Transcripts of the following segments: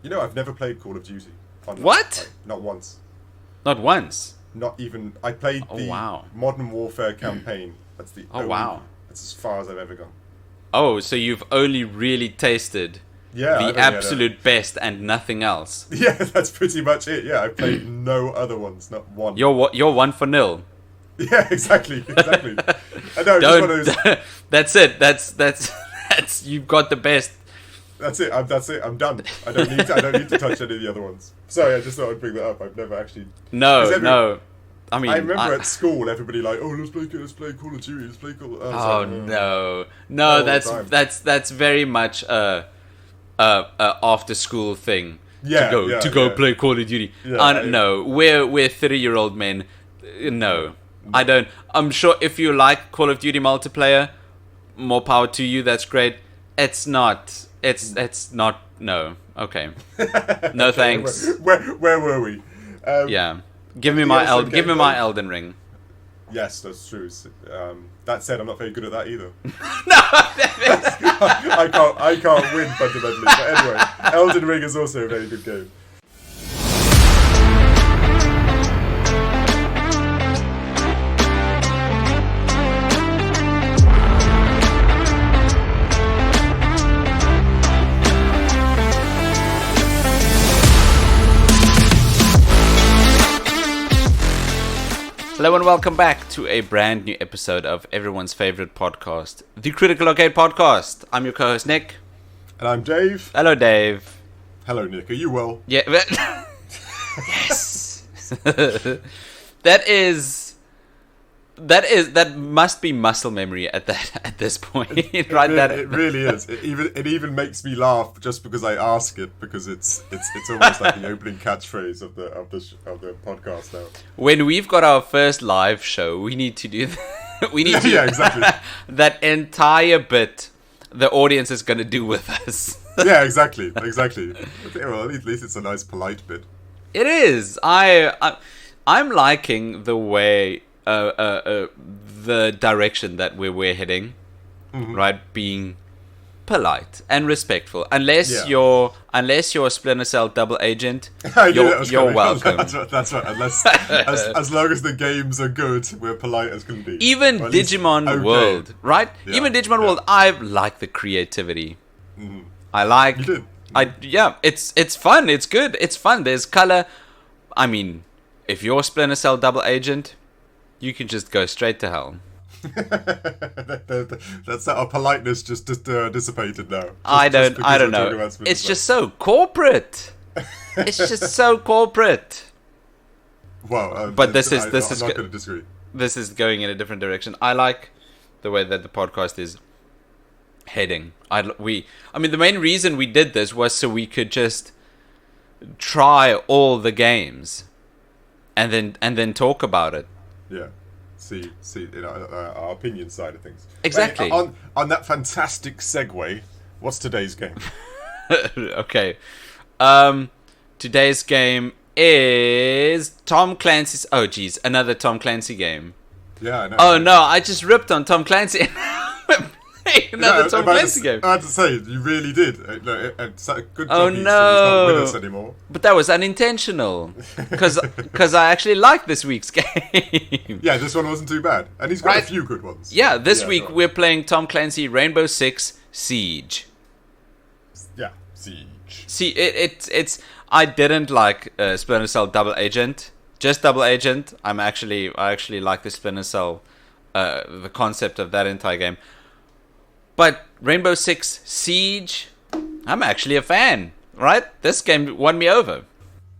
You know, I've never played Call of Duty. Online. What? Like, not once. Not once? Not even... I played the Modern Warfare campaign. That's the only... wow. That's as far as I've ever gone. Oh, so you've only really tasted the absolute best and nothing else. Yeah, that's pretty much it. Yeah, I've played no other ones, not one. You're 1-0. Yeah, exactly. I know, just one of those... That's it. That's you've got the best. That's it. I'm done. I don't need to touch any of the other ones. Sorry, I just thought I'd bring that up. I've never actually. No. I mean, I remember at school, everybody like, oh, let's play Call of Duty. Let's play Call. No. That's very much a after school thing. To go play Call of Duty. No, we're 30-year-old men. No, I don't. I'm sure if you like Call of Duty multiplayer, more power to you. That's great. It's not. It's not. No. Okay. No thanks. Where were we? Yeah. Give me my Elden Ring. Yes, that's true. That said, I'm not very good at that either. No. I can't win fundamentally. But anyway, Elden Ring is also a very good game. Hello and welcome back to a brand new episode of everyone's favorite podcast, the Critical Arcade Podcast. I'm your co-host Nick. And I'm Dave. Hello, Dave. Hello, Nick. Are you well? Yeah. Yes. That must be muscle memory at this point, right? It really is. It even makes me laugh just because I ask it, because it's almost like the opening catchphrase of the podcast now. When we've got our first live show, we need to do yeah, exactly. That entire bit the audience is going to do with us. Yeah, exactly. Well, at least it's a nice polite bit. It is. I'm liking the way the direction that we're heading, right? Being polite and respectful. Unless you're a Splinter Cell double agent, you're welcome. That's right. Unless as long as the games are good, we're polite as can be. Even Digimon World, right? Yeah, even Digimon World, I like the creativity. I like. You did. It's fun. It's good. It's fun. There's color. I mean, if you're a Splinter Cell double agent, you can just go straight to hell. That's our politeness just dissipated now. I don't know. It's just so corporate. It's just so corporate. Well, but I'm not going to disagree. This is going in a different direction. I like the way that the podcast is heading. The main reason we did this was so we could just try all the games, and then talk about it. Yeah, see, our opinion side of things. Exactly. On that fantastic segue, what's today's game? Okay, today's game is Tom Clancy's. Oh, geez, another Tom Clancy game. Yeah, I know. Oh no, I just ripped on Tom Clancy. Another Tom Clancy game. I had to say, you really did. It's a good job. Oh He's no! not with us anymore. But that was unintentional, because I actually like this week's game. Yeah, this one wasn't too bad, and he's got a few good ones. Yeah, this week we're playing Tom Clancy Rainbow Six Siege. Yeah, Siege. See, it's. I didn't like Splinter Cell Double Agent. Just Double Agent. I actually like the Splinter Cell, the concept of that entire game. But Rainbow Six Siege, I'm actually a fan, right? This game won me over.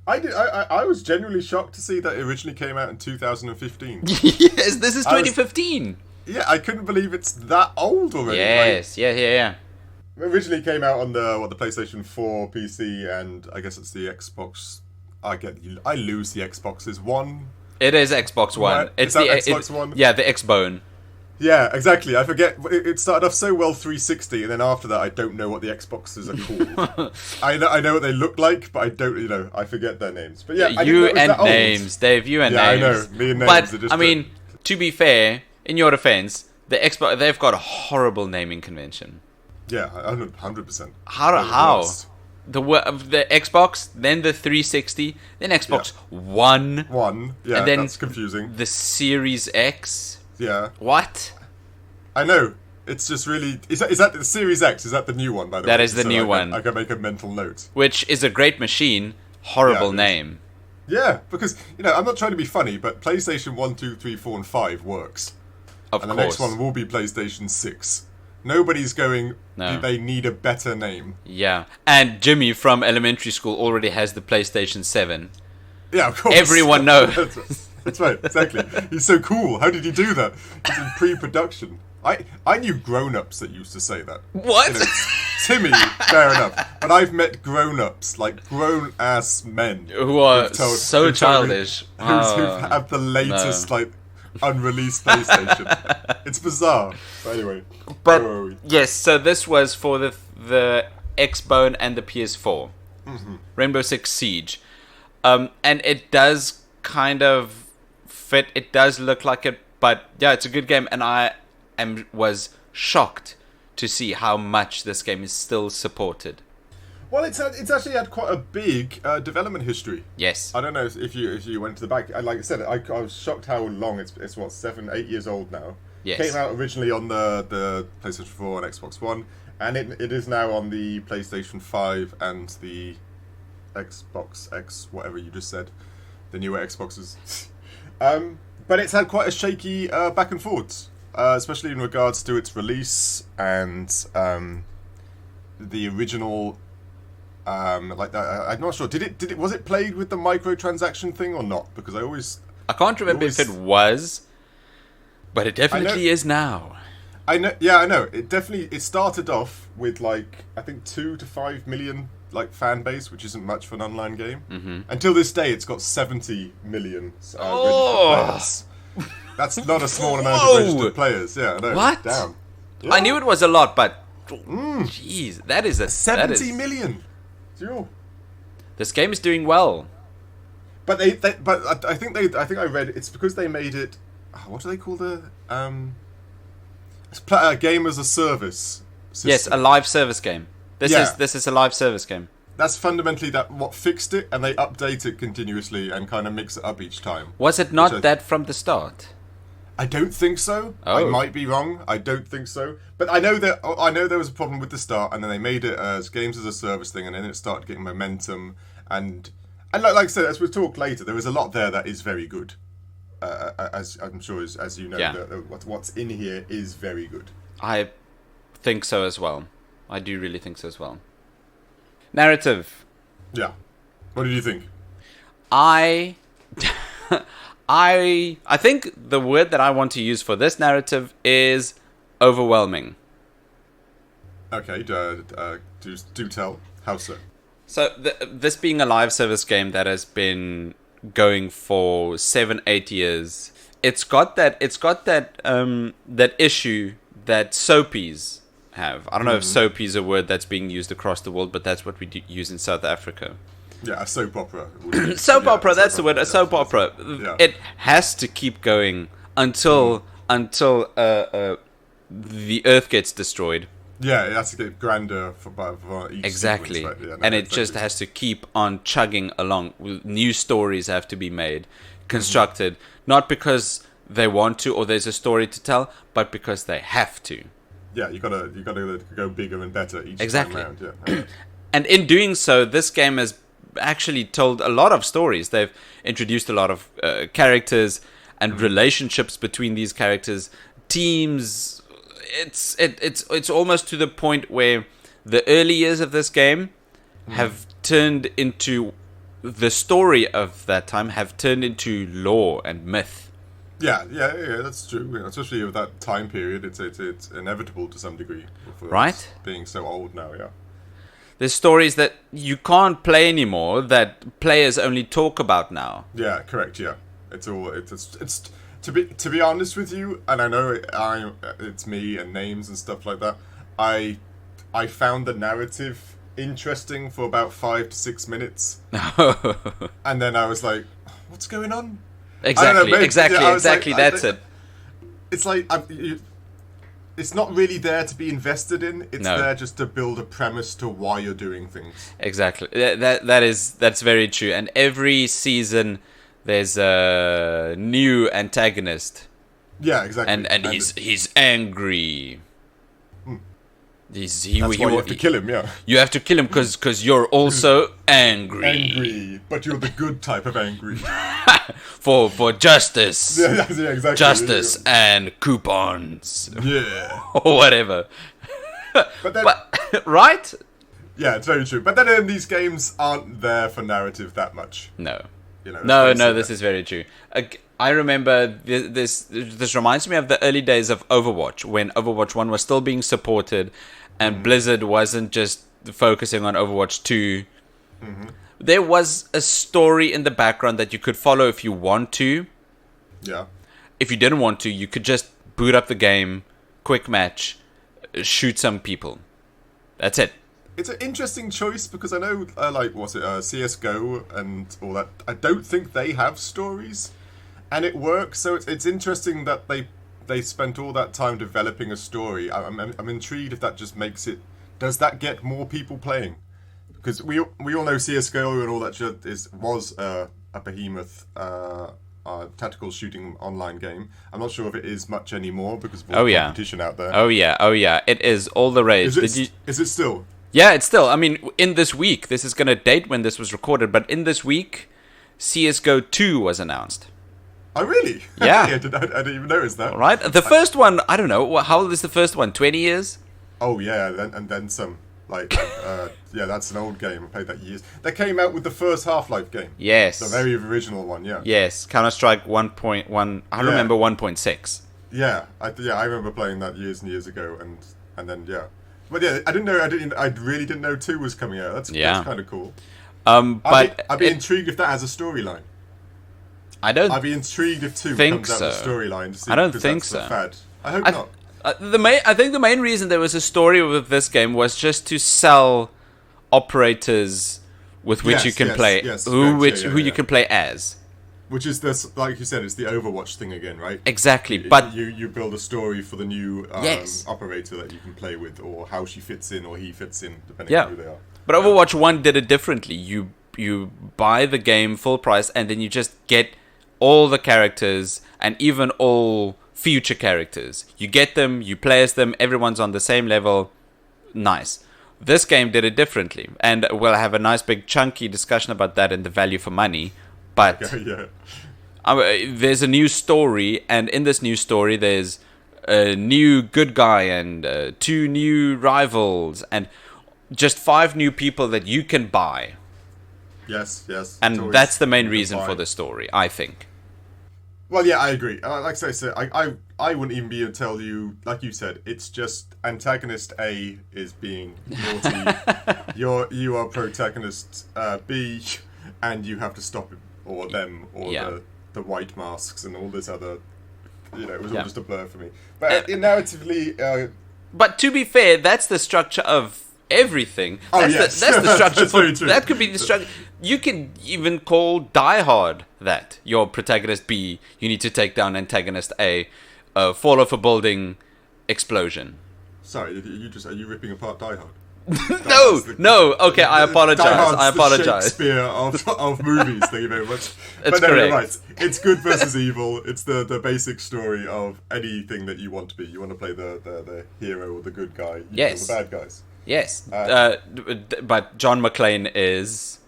I was genuinely shocked to see that it originally came out in 2015. Yes, this is 2015. Yeah, I couldn't believe it's that old already. Yes, yeah. It originally came out on the PlayStation 4, PC, and I guess it's the Xbox. I lose the Xboxes. One. It is Xbox One. Right? It's Xbox One. Yeah, the X-Bone. Yeah, exactly. I forget. It started off so well 360, and then after that, I don't know what the Xboxes are called. I know what they look like, but I don't. I forget their names. But yeah, you and names, Dave. You and names. Yeah, I know. Me and names. But I mean, to be fair, in your defense, the Xbox they've got a horrible naming convention. Yeah, 100%. How? the Xbox, then the 360, then Xbox One. Yeah, and then that's confusing. The Series X. Yeah. What? I know. It's just really... Is that the Series X? Is that the new one, by the way? That is the new one. I can make a mental note. Which is a great machine. Horrible name. Yeah, because, I'm not trying to be funny, but PlayStation 1, 2, 3, 4, and 5 works. Of course. And the next one will be PlayStation 6. Nobody's going, they need a better name. Yeah. And Jimmy from elementary school already has the PlayStation 7. Yeah, of course. Everyone knows. That's right, exactly. He's so cool. How did he do that? He's in pre-production. I knew grown-ups that used to say that. What? Timmy, fair enough. But I've met grown-ups, like grown-ass men. Who are so childish. Who have the latest, unreleased PlayStation. It's bizarre. But anyway. But, yes, so this was for the Xbone and the PS4. Mm-hmm. Rainbow Six Siege. And it does kind of fit. It does look like it. But, yeah, it's a good game. And I was shocked to see how much this game is still supported. Well, it's actually had quite a big development history. Yes. I don't know if you went to the back. Like I said, I was shocked how long it's 7, 8 years old now. Yes. Came out originally on the PlayStation 4 and Xbox One, and it is now on the PlayStation 5 and the Xbox X, whatever you just said, the newer Xboxes. But it's had quite a shaky back and forth. Especially in regards to its release and the original, I'm not sure. Was it played with the microtransaction thing or not? Because I can't remember if it was, but it definitely is now. I know. Yeah, I know. It started off with I think 2 to 5 million fan base, which isn't much for an online game. Mm-hmm. Until this day, it's got 70 million registered players. That's not a small amount of registered players. Yeah, I know. What? Damn. Yeah. I knew it was a lot, but jeez, that is 70 million. Sure. This game is doing well. But but I think I read it's because they made it. What do they call the a game as a service system. Yes, a live service game. This is a live service game. That's fundamentally what fixed it, and they update it continuously and kind of mix it up each time. Was it not that from the start? I don't think so. Oh. I might be wrong. I don't think so. But I know there was a problem with the start, and then they made it as games as a service thing, and then it started getting momentum. And like I said, as we'll talk later, there is a lot there that is very good. As I'm sure, as you know, what's in here is very good. I think so as well. I do really think so as well. Narrative. Yeah. What did you think? I think the word that I want to use for this narrative is overwhelming. Okay, do tell. How so? So this being a live service game that has been going for 7-8 years, it's got that that issue that soapies have. I don't know if soapy is a word that's being used across the world, but that's what we use in South Africa. Yeah, a soap opera. Soap opera, that's the word, a soap opera. Yeah. It has to keep going until the Earth gets destroyed. Yeah, it has to get grander for each exactly. Sequence, right? And it just has to keep on chugging along. New stories have to be made, constructed, not because they want to or there's a story to tell, but because they have to. Yeah, you gotta go bigger and better each time round. Yeah. And in doing so, this game has actually told a lot of stories. They've introduced a lot of characters and relationships between these characters, teams. It's almost to the point where the early years of this game have turned into the story of that time have turned into lore and myth. Yeah, that's true. Especially with that time period, it's inevitable to some degree. Right? Being so old now, yeah. There's stories that you can't play anymore that players only talk about now. Yeah, correct. Yeah, it's to be honest with you, and I know it's me and names and stuff like that. I found the narrative interesting for about 5 to 6 minutes, and then I was like, "What's going on?" Exactly. That's it. It's like it's not really there to be invested in. It's No. there just to build a premise to why you're doing things. Exactly. That's very true. And every season there's a new antagonist. Yeah, exactly. And he's angry. That's why you have to kill him, yeah. You have to kill him because you're also angry. Angry, but you're the good type of angry. for justice. Yeah, exactly. Justice and coupons. Yeah. Or whatever. But then, right? Yeah, it's very true. But then these games aren't there for narrative that much. No. You know, No, this is very true. I remember this reminds me of the early days of Overwatch, when Overwatch 1 was still being supported and Blizzard wasn't just focusing on Overwatch 2. Mm-hmm. There was a story in the background that you could follow if you want to. Yeah. If you didn't want to, you could just boot up the game, quick match, shoot some people. That's it. It's an interesting choice because I know, CSGO and all that, I don't think they have stories. And it works, so it's interesting that they spent all that time developing a story. I'm intrigued if that just makes it... Does that get more people playing? Because we all know CSGO and all that shit was a behemoth tactical shooting online game. I'm not sure if it is much anymore because of all the competition out there. Oh yeah. It is all the rage. Is it still? Yeah, it's still. I mean, in this week, this is going to date when this was recorded, but in this week, CSGO 2 was announced. Oh, really? Yeah. I didn't even notice that. Right? The first one, I don't know. How old is the first one? 20 years? Oh, yeah, and then some. Yeah, that's an old game. I played that years. They came out with the first Half-Life game. Yes. The very original one, yeah. Yes, Counter-Strike 1.1. I remember 1.6. Yeah, I remember playing that years and years ago, and then, yeah. But yeah, I really didn't know 2 was coming out. That's kind of cool. But I'd be intrigued if that has a storyline. I'd be intrigued if 2 comes out with a storyline. I don't think so. Fad. I hope not. I think the main reason there was a story with this game was just to sell operators with which you can play, who you can play as. Which is this, like you said, it's the Overwatch thing again, right? Exactly, but you build a story for the new operator that you can play with, or how she fits in or he fits in, depending on who they are. But Overwatch 1 did it differently. You buy the game full price, and then you just get all the characters and even all future characters. You get them, you play as them, everyone's on the same level. Nice. This game did it differently, and we'll have a nice big chunky discussion about that and the value for money. But there's a new story, and in this new story there's a new good guy and 2 new rivals and just 5 new people that you can buy. Yes. And that's the main reason for the story, I think. Well, yeah, I agree. Like I said, I wouldn't even be able to tell you, like you said, it's just antagonist A is being naughty, you are protagonist B, and you have to stop him, or them, or the white masks, and all this other, it was all just a blur for me. But narratively... but to be fair, that's the structure of everything. That's the structure. That could be the structure. You can even call Die Hard that. Your protagonist B, you need to take down antagonist A, fall off a building, explosion. Sorry, are you ripping apart Die Hard? No. Okay, I apologize. The Shakespeare of movies. Thank you very much. That's correct. You're right. It's good versus evil. It's the basic story of anything that you want to be. You want to play the hero or the good guy. You kill the bad guys. Yes. But John McClane is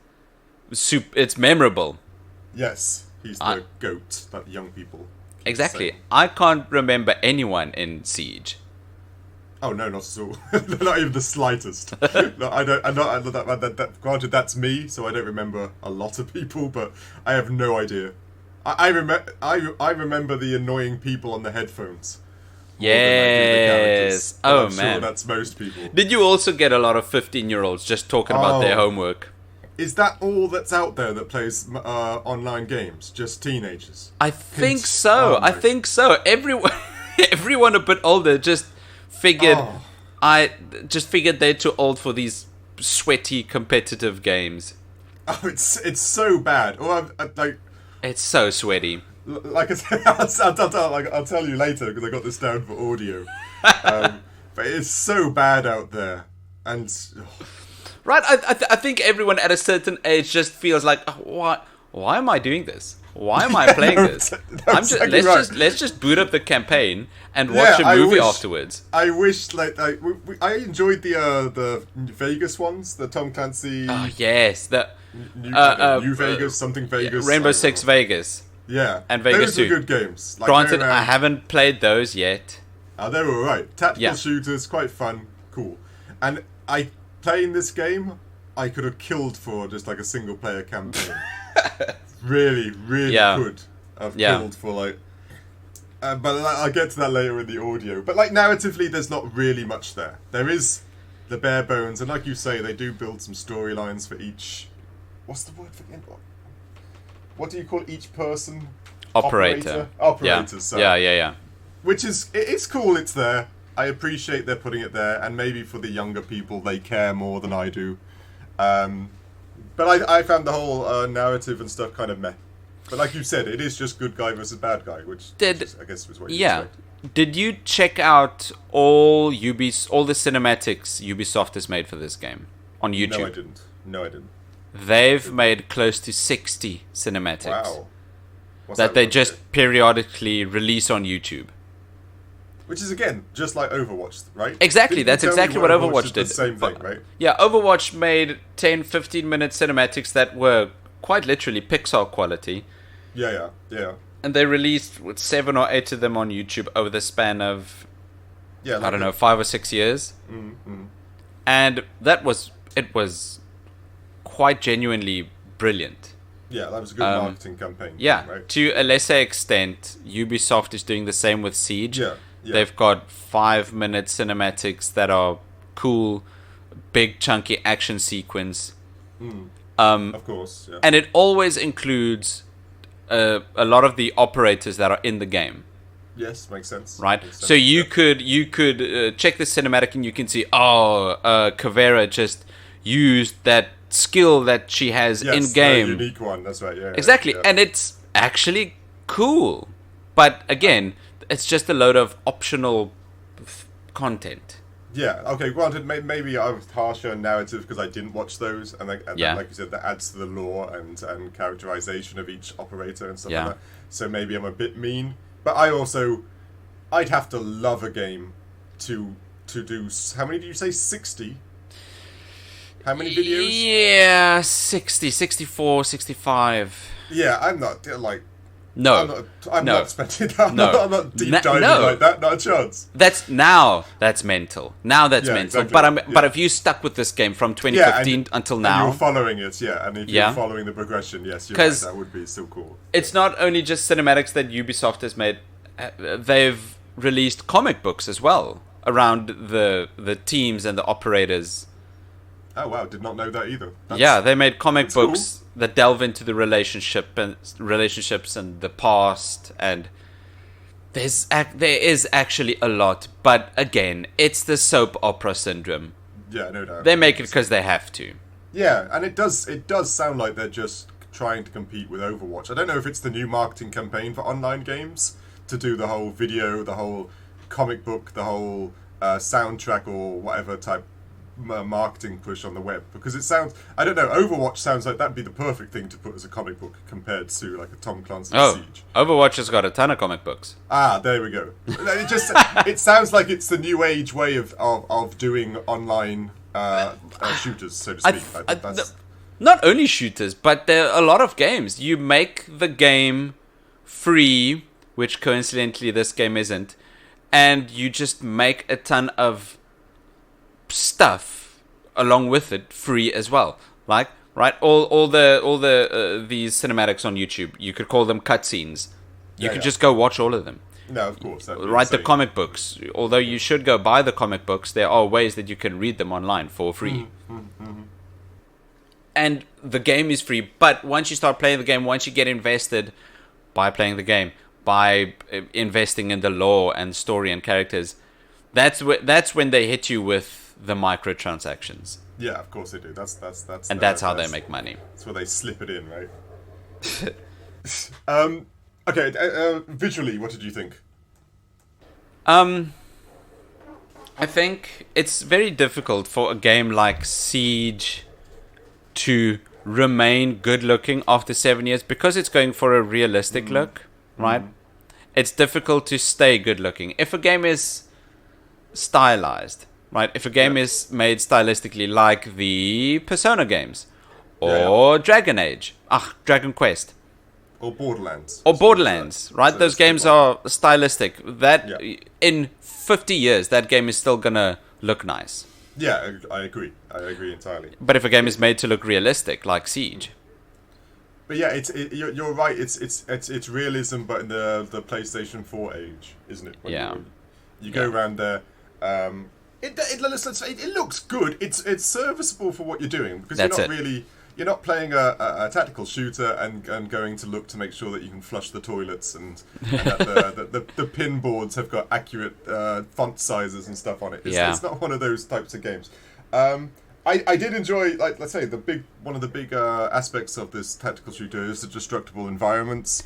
it's memorable. Yes, he's the goat that young people. Exactly. Say. I can't remember anyone in Siege. Oh no, not at all. Not even the slightest. No, I don't. I'm not. Granted, that's me, so I don't remember a lot of people, but I have no idea. I remember the annoying people on the headphones. Yes. I'm sure that's most people. Did you also get a lot of 15-year-olds just talking about their homework? Is that all that's out there that plays online games? Just teenagers? I think so. I think so. Everyone a bit older just figured. I just figured they're too old for these sweaty competitive games. Oh, it's so bad. Or like. It's so sweaty. like I said, I'll tell you later because I got this down for audio. But it's so bad out there, and right. I think everyone at a certain age just feels like, oh, why am I doing this? Why am I playing this? Let's just boot up the campaign and watch a movie afterwards. I wish I enjoyed the Vegas ones, the Tom Clancy. Oh yes, the New Vegas, something Vegas, Rainbow Six Vegas. Yeah, and Vegas those are good games. Granted, I haven't played those yet. They were alright. Tactical shooters, quite fun, cool. And playing this game, I could have killed for just like a single player campaign. really could have killed for but I'll get to that later in the audio. But narratively, there's not really much there. There is the bare bones, and like you say, they do build some storylines for each. What's the word for the end? What do you call each person? Operator. Yeah. Which it's cool. It's there. I appreciate they're putting it there, and maybe for the younger people, they care more than I do. But I found the whole narrative and stuff kind of meh. But like you said, it is just good guy versus bad guy, which I guess was what you expect. Did you check out all the cinematics Ubisoft has made for this game on YouTube? No, I didn't. They've made close to 60 cinematics. Wow. That they just periodically release on YouTube. Which is, again, just like Overwatch, right? Exactly, that's exactly what Overwatch did. The same thing, right? Yeah, Overwatch made 10, 15-minute cinematics that were quite literally Pixar quality. Yeah. And they released 7 or 8 of them on YouTube over the span of, I don't know, 5 or 6 years. Mm-hmm. And it was quite genuinely brilliant. Yeah, that was a good marketing campaign. Yeah, right? To a lesser extent, Ubisoft is doing the same with Siege. Yeah. They've got 5-minute cinematics that are cool, big chunky action sequence. Of course, yeah. And it always includes a lot of the operators that are in the game. Yes, makes sense. Right? Makes sense, so you could check the cinematic and you can see, Kavera just used that skill that she has in game. Yes, unique one. That's right. Yeah. Exactly, yeah. And it's actually cool. But again, it's just a load of optional content. Yeah. Okay. Granted, maybe I was harsher on narrative because I didn't watch those, and like you said, that adds to the lore and characterization of each operator and stuff like that. So maybe I'm a bit mean, but I'd have to love a game to do. How many did you say? 60. How many videos? Yeah, 60, 64, 65. Yeah, I'm not No. I'm not spending that. I'm not deep diving like that. Not a chance. That's mental. Now that's mental. Exactly. But if you stuck with this game from 2015 until now, and you're following it, and if you're following the progression, yes, you're right, that would be so cool. It's not only just cinematics that Ubisoft has made. They've released comic books as well around the teams and the operators. Oh wow, did not know that either. They made comic books that delve into the relationships and the past, and there is actually a lot. But again, it's the soap opera syndrome. Yeah, no doubt. They make it because they have to. Yeah, and it does sound like they're just trying to compete with Overwatch. I don't know if it's the new marketing campaign for online games to do the whole video, the whole comic book, the whole soundtrack or whatever type marketing push on the web, because it sounds, I don't know, Overwatch sounds like that'd be the perfect thing to put as a comic book compared to like a Tom Clancy Siege. Overwatch has got a ton of comic books. There we go. It sounds like it's the new age way of doing online shooters, so to speak. Not only shooters, but there are a lot of games. You make the game free, which coincidentally this game isn't, and you just make a ton of stuff along with it free as well. Like, right, all the these cinematics on YouTube, you could call them cutscenes. You could just go watch all of them. No, of course. Right, the comic books. Although you should go buy the comic books, there are ways that you can read them online for free. And the game is free, but once you start playing the game, once you get invested by playing the game, by investing in the lore and story and characters, that's when they hit you with the microtransactions. Yeah, of course they do. That's and that's how they make money. That's where they slip it in, right? Okay, visually, what did you think? I think it's very difficult for a game like Siege to remain good looking after 7 years because it's going for a realistic look, right? It's difficult to stay good looking. If a game is stylized, right? If a game is made stylistically like the Persona games or Dragon Age, Dragon Quest. Or Borderlands. Or Borderlands, right? Those games are stylistic. That in 50 years, that game is still gonna look nice. Yeah, I agree. I agree entirely. But if a game is made to look realistic, like Siege. But yeah, you're right. It's realism, but in the PlayStation 4 age, isn't it? When you go around there. It looks good. It's serviceable for what you're doing because you're not playing a tactical shooter and going to look to make sure that you can flush the toilets and that the pin boards have got accurate font sizes and stuff on it. It's not one of those types of games. I did enjoy, like, let's say one of the big aspects of this tactical shooter is the destructible environments.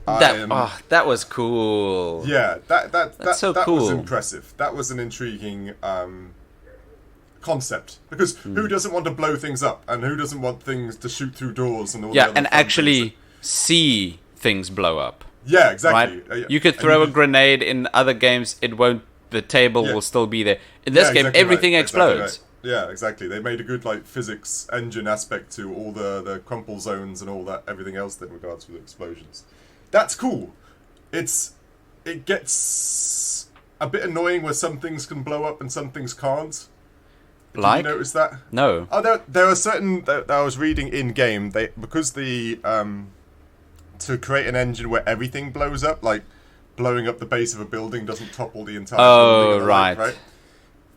That was cool. Yeah, that cool. was impressive. That was an intriguing concept because who doesn't want to blow things up and who doesn't want things to shoot through doors and all the other and actually see things blow up. Yeah, exactly. Right? You could throw a grenade in other games; the table will still be there. In this game, everything explodes. Exactly right. Yeah, exactly. They made a good physics engine aspect to all the crumple zones and all that, everything else in regards to the explosions. That's cool. It gets a bit annoying where some things can blow up and some things can't. Did you notice that? No. Oh, there are certain that I was reading in game. Because to create an engine where everything blows up, like blowing up the base of a building doesn't topple the entire building. Oh, right.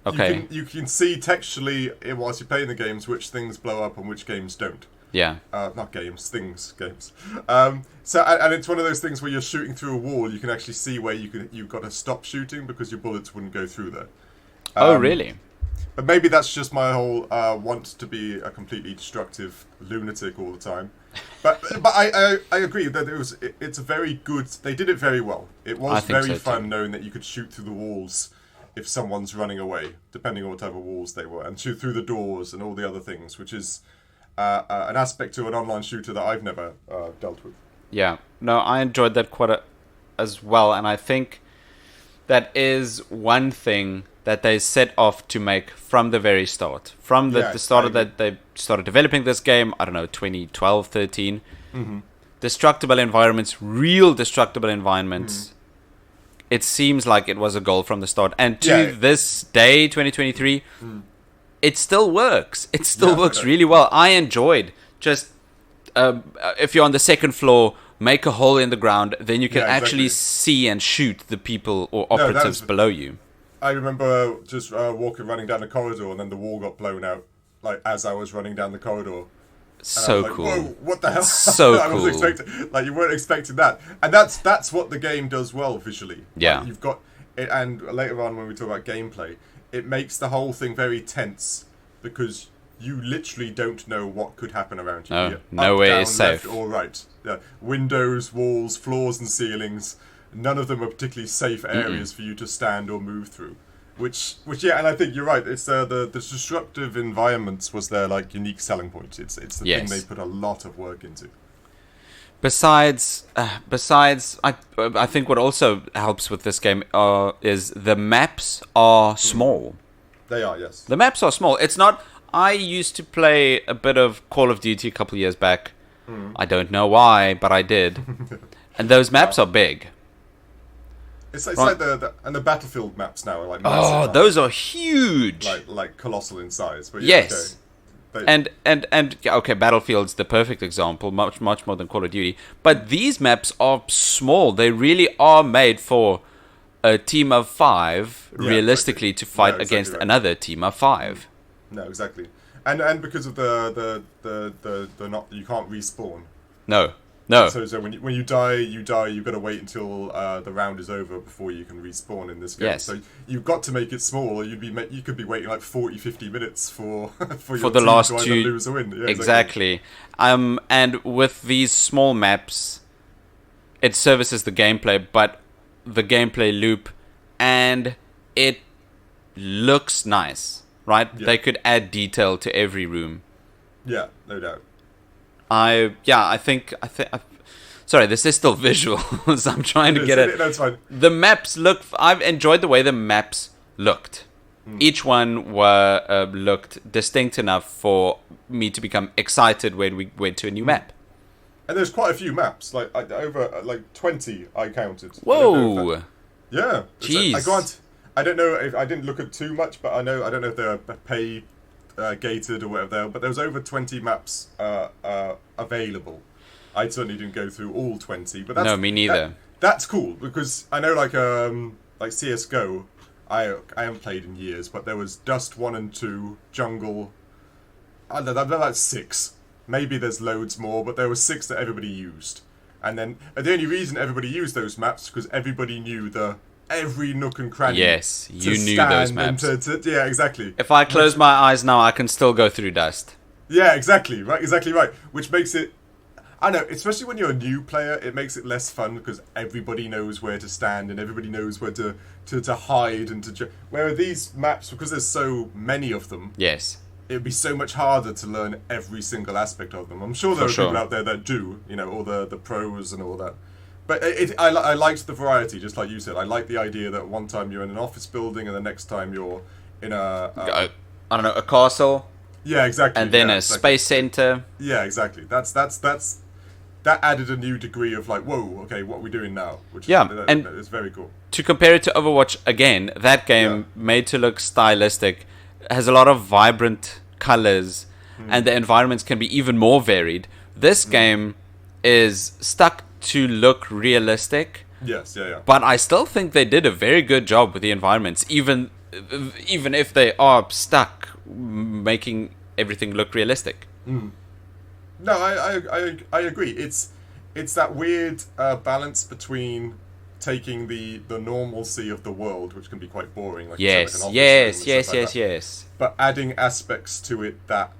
Okay. You can see textually whilst you're playing the games which things blow up and which games don't. Yeah. Not games, games. And it's one of those things where you're shooting through a wall. You can actually see where you've got to stop shooting because your bullets wouldn't go through there. Oh, really? But maybe that's just my whole want to be a completely destructive lunatic all the time. But I agree that it's a very good. They did it very well. It was very fun knowing that you could shoot through the walls if someone's running away, depending on what type of walls they were, and shoot through the doors and all the other things, which is an aspect to an online shooter that I've never dealt with. Yeah, no, I enjoyed that quite as well, and I think that is one thing that they set off to make from the very start. From the start of that they started developing this game, I don't know, 2012, 13. Mm-hmm. Destructible environments, real destructible environments. Mm-hmm. It seems like it was a goal from the start. And to this day, 2023, it still works. It still works really well. I enjoyed just, if you're on the second floor, make a hole in the ground, then you can actually see and shoot the people or operatives below you. I remember just running down the corridor, and then the wall got blown out, as I was running down the corridor. So cool! Whoa, what the hell? So I cool! wasn't expecting, you weren't expecting that, and that's what the game does well visually. Yeah, you've got it, and later on when we talk about gameplay, it makes the whole thing very tense because you literally don't know what could happen around you. Nowhere is safe. Left or right. Yeah, windows, walls, floors, and ceilings. None of them are particularly safe areas for you to stand or move through. Which, and I think you're right. It's the destructive environments was their unique selling point. It's the thing they put a lot of work into. Besides, I think what also helps with this game is the maps are small. They are, yes. The maps are small. It's not. I used to play a bit of Call of Duty a couple of years back. I don't know why, but I did. And those maps are big. It's like the Battlefield maps now are massive. Those are huge. Like colossal in size. But yes. Okay. And Battlefield's the perfect example, much more than Call of Duty. But these maps are small. They really are made for a team of 5, realistically, to fight against another team of 5. No, exactly. And because of the not, you can't respawn. No. So when you die. You've got to wait until the round is over before you can respawn in this game. Yes. So you've got to make it small, or you could be waiting 40, 50 minutes for your the team last to either two lose or win. Yeah, exactly. And with these small maps, it services the gameplay, but the gameplay loop, and it looks nice, right? Yeah. They could add detail to every room. Yeah, no doubt. I think. Sorry, this is still visual, so I'm trying to get it. That's fine. The maps look. I've enjoyed the way the maps looked. Each one looked distinct enough for me to become excited when we went to a new map. And there's quite a few maps, like over 20 I counted. Whoa! Yeah. Jeez. I don't know if I didn't look at too much, but I don't know if they're pay gated or whatever they are. But there was over 20 maps available. I certainly didn't go through all 20, but that's, no, me neither. That's cool because I know like CS:GO. I haven't played in years, but there was Dust 1 and 2, Jungle. I don't know, that's 6. Maybe there's loads more, but there were 6 that everybody used. And then the only reason everybody used those maps because everybody knew every nook and cranny. Yes, you knew those maps. Yeah, exactly. If I close my eyes now, I can still go through Dust. Yeah, exactly right. Which makes it, I know, especially when you're a new player, it makes it less fun because everybody knows where to stand and everybody knows where to hide and to. Where these maps, because there's so many of them. Yes. It would be so much harder to learn every single aspect of them. I'm sure there are people out there that do, all the pros and all that. But I liked the variety, just like you said. I like the idea that one time you're in an office building and the next time you're in I don't know, a castle. Yeah, exactly. And then a space center. Yeah, exactly. That added a new degree of like, whoa, okay, what are we doing now? Which and it's very cool. To compare it to Overwatch again, that game made to look stylistic, has a lot of vibrant colors, and the environments can be even more varied. This game is stuck to look realistic. Yes, yeah. But I still think they did a very good job with the environments, even if they are stuck making everything look realistic. No, I agree. It's that weird balance between taking the normalcy of the world, which can be quite boring. Like yes, but adding aspects to it that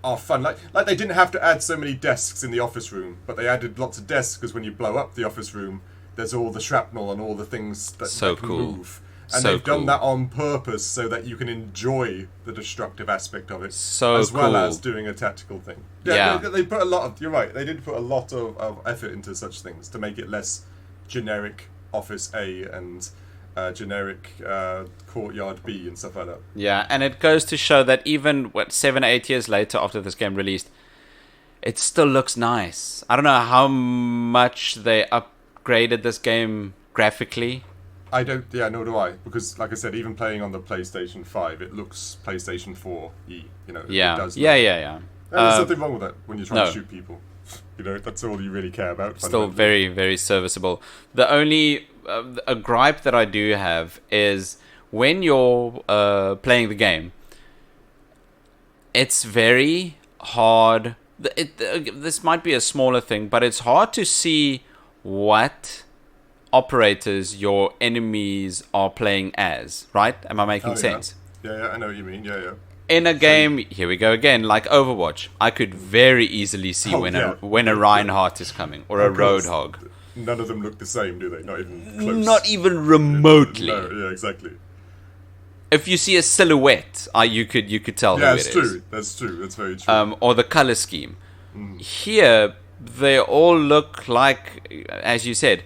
are fun. Like they didn't have to add so many desks in the office room, but they added lots of desks because when you blow up the office room, there's all the shrapnel and all the things that can move. And they've done that on purpose so that you can enjoy the destructive aspect of it, as well as doing a tactical thing. Yeah. They put a lot of. You're right. They did put a lot of effort into such things to make it less generic Office A and generic Courtyard B and stuff like that. Yeah, and it goes to show that even 7 or 8 years later after this game released, it still looks nice. I don't know how much they upgraded this game graphically. I don't. Yeah, nor do I. Because, like I said, even playing on the PlayStation 5, it looks PlayStation 4-y. It does. Yeah. And there's nothing wrong with that when you're trying to shoot people. That's all you really care about. Still very, very serviceable. The only a gripe that I do have is when you're playing the game, it's very hard. This might be a smaller thing, but it's hard to see what operators your enemies are playing as, right? Am I making sense? Yeah, I know what you mean. Yeah. In a game, here we go again, like Overwatch, I could very easily see when a Reinhardt is coming, or a Roadhog. None of them look the same, do they? Not even close. Not even remotely. No, yeah, exactly. If you see a silhouette, you could tell who it is. That's true. That's very true. Or the color scheme. Here, they all look like, as you said,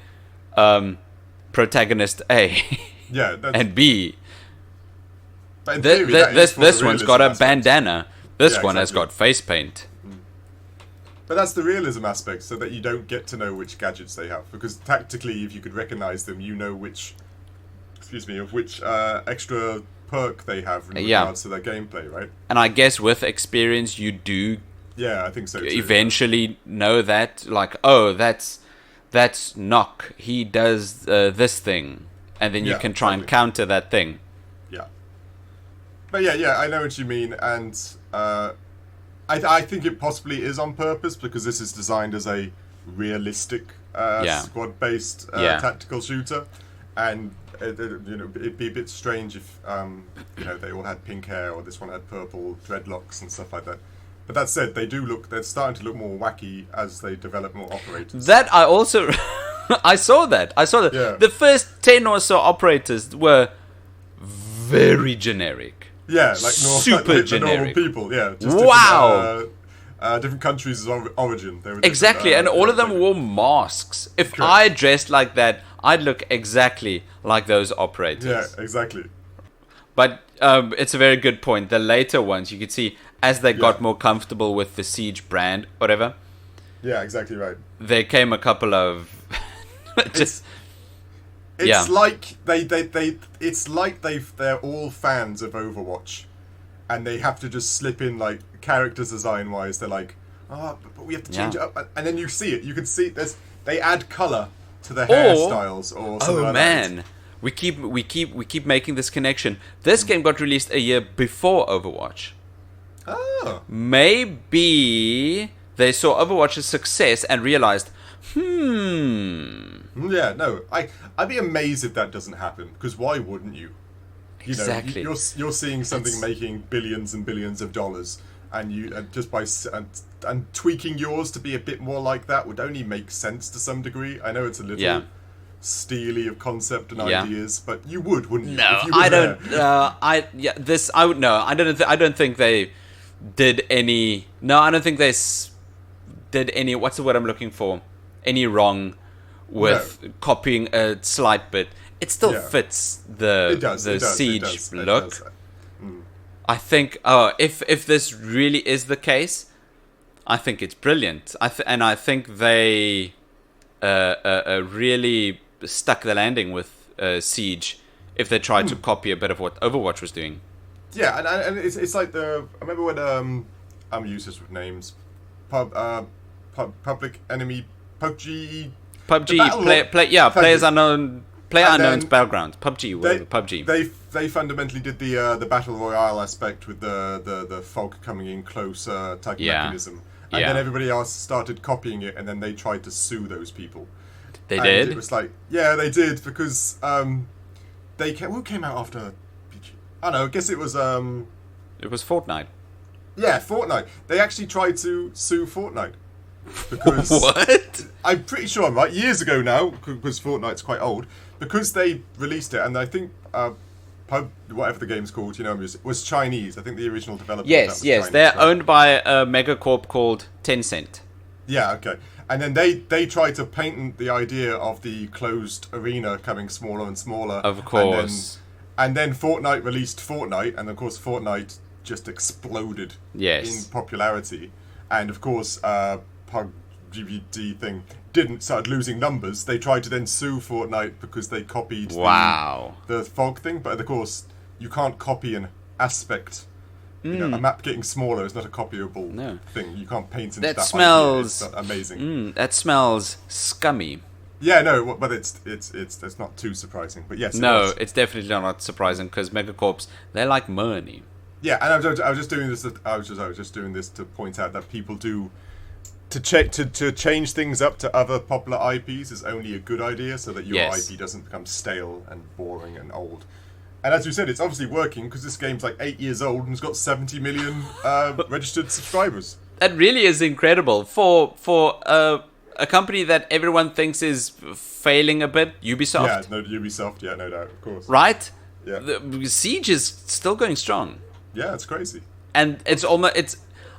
protagonist A and B. But in theory, this one's got a bandana. This one has got face paint. But that's the realism aspect, so that you don't get to know which gadgets they have. Because tactically, if you could recognize them, you know which extra perk they have in regards to their gameplay, right? And I guess with experience, you do. Yeah, I think so too. Eventually know that, like, oh, that's Knock. He does this thing, and then you can try and counter that thing. Yeah. But yeah, I know what you mean, and I think it possibly is on purpose because this is designed as a realistic squad-based tactical shooter, and it'd be a bit strange if they all had pink hair or this one had purple dreadlocks and stuff like that. But that said, they're starting to look more wacky as they develop more operators. That I also I saw that. Yeah. The first 10 or so operators were very generic. Yeah, like super generic. The normal people. Yeah. Just Wow. Different countries of origin. They were Exactly, and all of them wore masks. If Correct. I dressed like that, I'd look exactly like those operators. Yeah, exactly. But it's a very good point. The later ones, you could see, as they got more comfortable with the Siege brand, whatever. Yeah, exactly right. There came a couple of just. It's like they're all fans of Overwatch, and they have to just slip in like characters design wise. They're like, but we have to change it up, and then you see it. You can see they add color to their hairstyles or something like man. that. We keep making this connection. This game got released a year before Overwatch. Oh. Maybe they saw Overwatch's success and realized, Yeah, no. I'd be amazed if that doesn't happen, because why wouldn't you? Exactly. You're seeing something making billions and billions of dollars, and just by and tweaking yours to be a bit more like that would only make sense to some degree. I know it's a little steely of concept and ideas, but you would, wouldn't you? No, if you I don't. I would no. I don't think they did any. No, I don't think they did any. What's the word I'm looking for? Any wrong with copying a slight bit. It still fits the Siege look. I think. If this really is the case, I think it's brilliant. I think they really stuck the landing with Siege if they tried to copy a bit of what Overwatch was doing. Yeah, and it's like I remember when I'm useless with names. Public Enemy, PUBG. Players Unknown. Player Unknown's Battlegrounds. PUBG. They fundamentally did the battle royale aspect with the fog coming in closer type mechanism, and then everybody else started copying it, and then they tried to sue those people. They did. It was like, yeah, they did, because who came out after? I don't know. I guess it was It was Fortnite. Yeah, Fortnite. They actually tried to sue Fortnite. Because what? I'm pretty sure I'm right. Years ago now, because Fortnite's quite old, because they released it, and I think whatever the game's called, was Chinese. I think the original developer. Yes, Chinese, they're right? owned by a megacorp called Tencent. Yeah, okay. And then they tried to patent the idea of the closed arena coming smaller and smaller. Of course. And then Fortnite released Fortnite, and of course Fortnite just exploded in popularity. And of course, PUBG thing started losing numbers. They tried to then sue Fortnite because they copied the fog thing. But of course, you can't copy an aspect. A map getting smaller is not a copyable thing. You can't paint into that. Smells it's not amazing. That smells scummy. Yeah, no, but it's not too surprising. But yes, it's definitely not surprising because megacorps, they're like money. Yeah, and I was just doing this. I was just doing this to point out that people do to change things up to other popular IPs is only a good idea, so that your IP doesn't become stale and boring and old. And as you said, it's obviously working because this game's like 8 years old and has got 70 million registered subscribers. That really is incredible for a company that everyone thinks is failing a bit. Ubisoft. Yeah, Ubisoft. Yeah, no doubt, of course. Right? Yeah. The Siege is still going strong. Yeah, it's crazy. And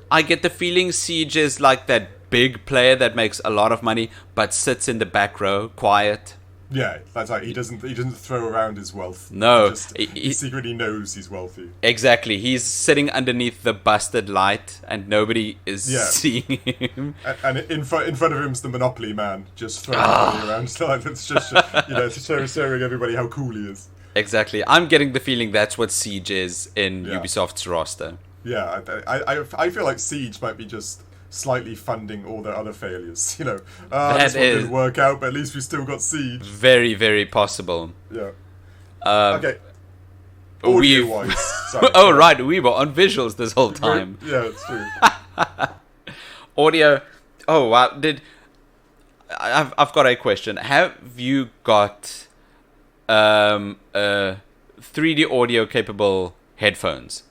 I get the feeling Siege is like that big player that makes a lot of money but sits in the back row, quiet. Yeah, that's right. He doesn't throw around his wealth. No, he secretly knows he's wealthy. Exactly. He's sitting underneath the busted light, and nobody is seeing him. And in front of him is the Monopoly man, just throwing money around. So it's just showing everybody how cool he is. Exactly. I'm getting the feeling that's what Siege is in Ubisoft's roster. Yeah, I feel like Siege might be just slightly funding all their other failures. This one didn't work out, but at least we still got Siege. Very, very possible. Yeah. Okay. Audio-wise. Right, we were on visuals this whole time. Yeah, it's true. Audio. Oh wow! I've got a question. Have you got 3D audio capable headphones?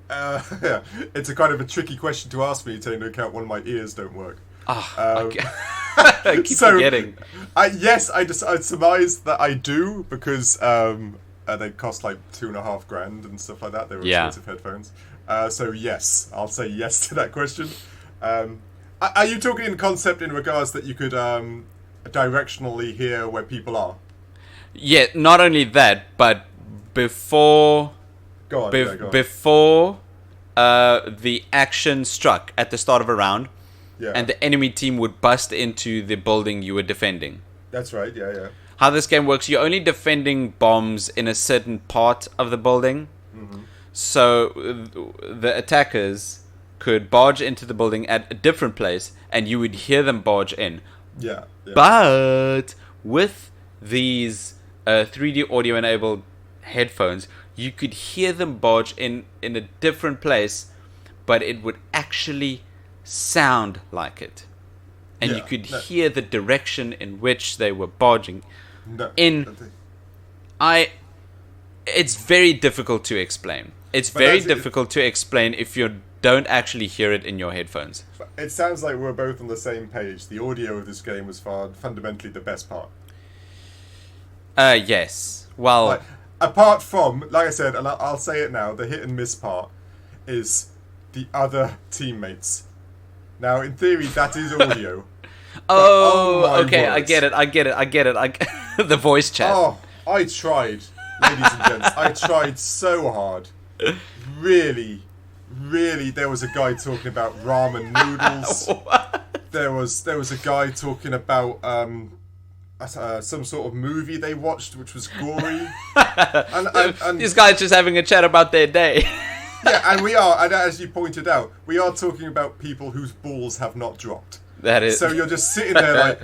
Yeah, it's a kind of a tricky question to ask me, taking into account one of my ears don't work. Okay. I keep forgetting. I surmised that I do because they cost like $2,500 and stuff like that. They were expensive headphones. So yes, I'll say yes to that question. Are you talking in concept in regards that you could directionally hear where people are? Yeah, not only that, but before before the action struck at the start of a round, and the enemy team would bust into the building you were defending. That's right, yeah. How this game works, you're only defending bombs in a certain part of the building. Mm-hmm. So the attackers could barge into the building at a different place, and you would hear them barge in. Yeah. But with these 3D audio-enabled headphones, you could hear them barge in a different place, but it would actually sound like it. And you could hear the direction in which they were barging. It's very difficult to explain. It's very difficult to explain if you don't actually hear it in your headphones. It sounds like we're both on the same page. The audio of this game was fundamentally the best part. Yes. Well, like, apart from, like I said, and I'll say it now, the hit and miss part is the other teammates. Now, in theory, that is audio. Okay, words. I get it. The voice chat. Oh, I tried, ladies and gents. I tried so hard. Really, there was a guy talking about ramen noodles. There was a guy talking about some sort of movie they watched, which was gory. and these guys just having a chat about their day. Yeah, and we are, and as you pointed out, we are talking about people whose balls have not dropped. That is. So you're just sitting there like,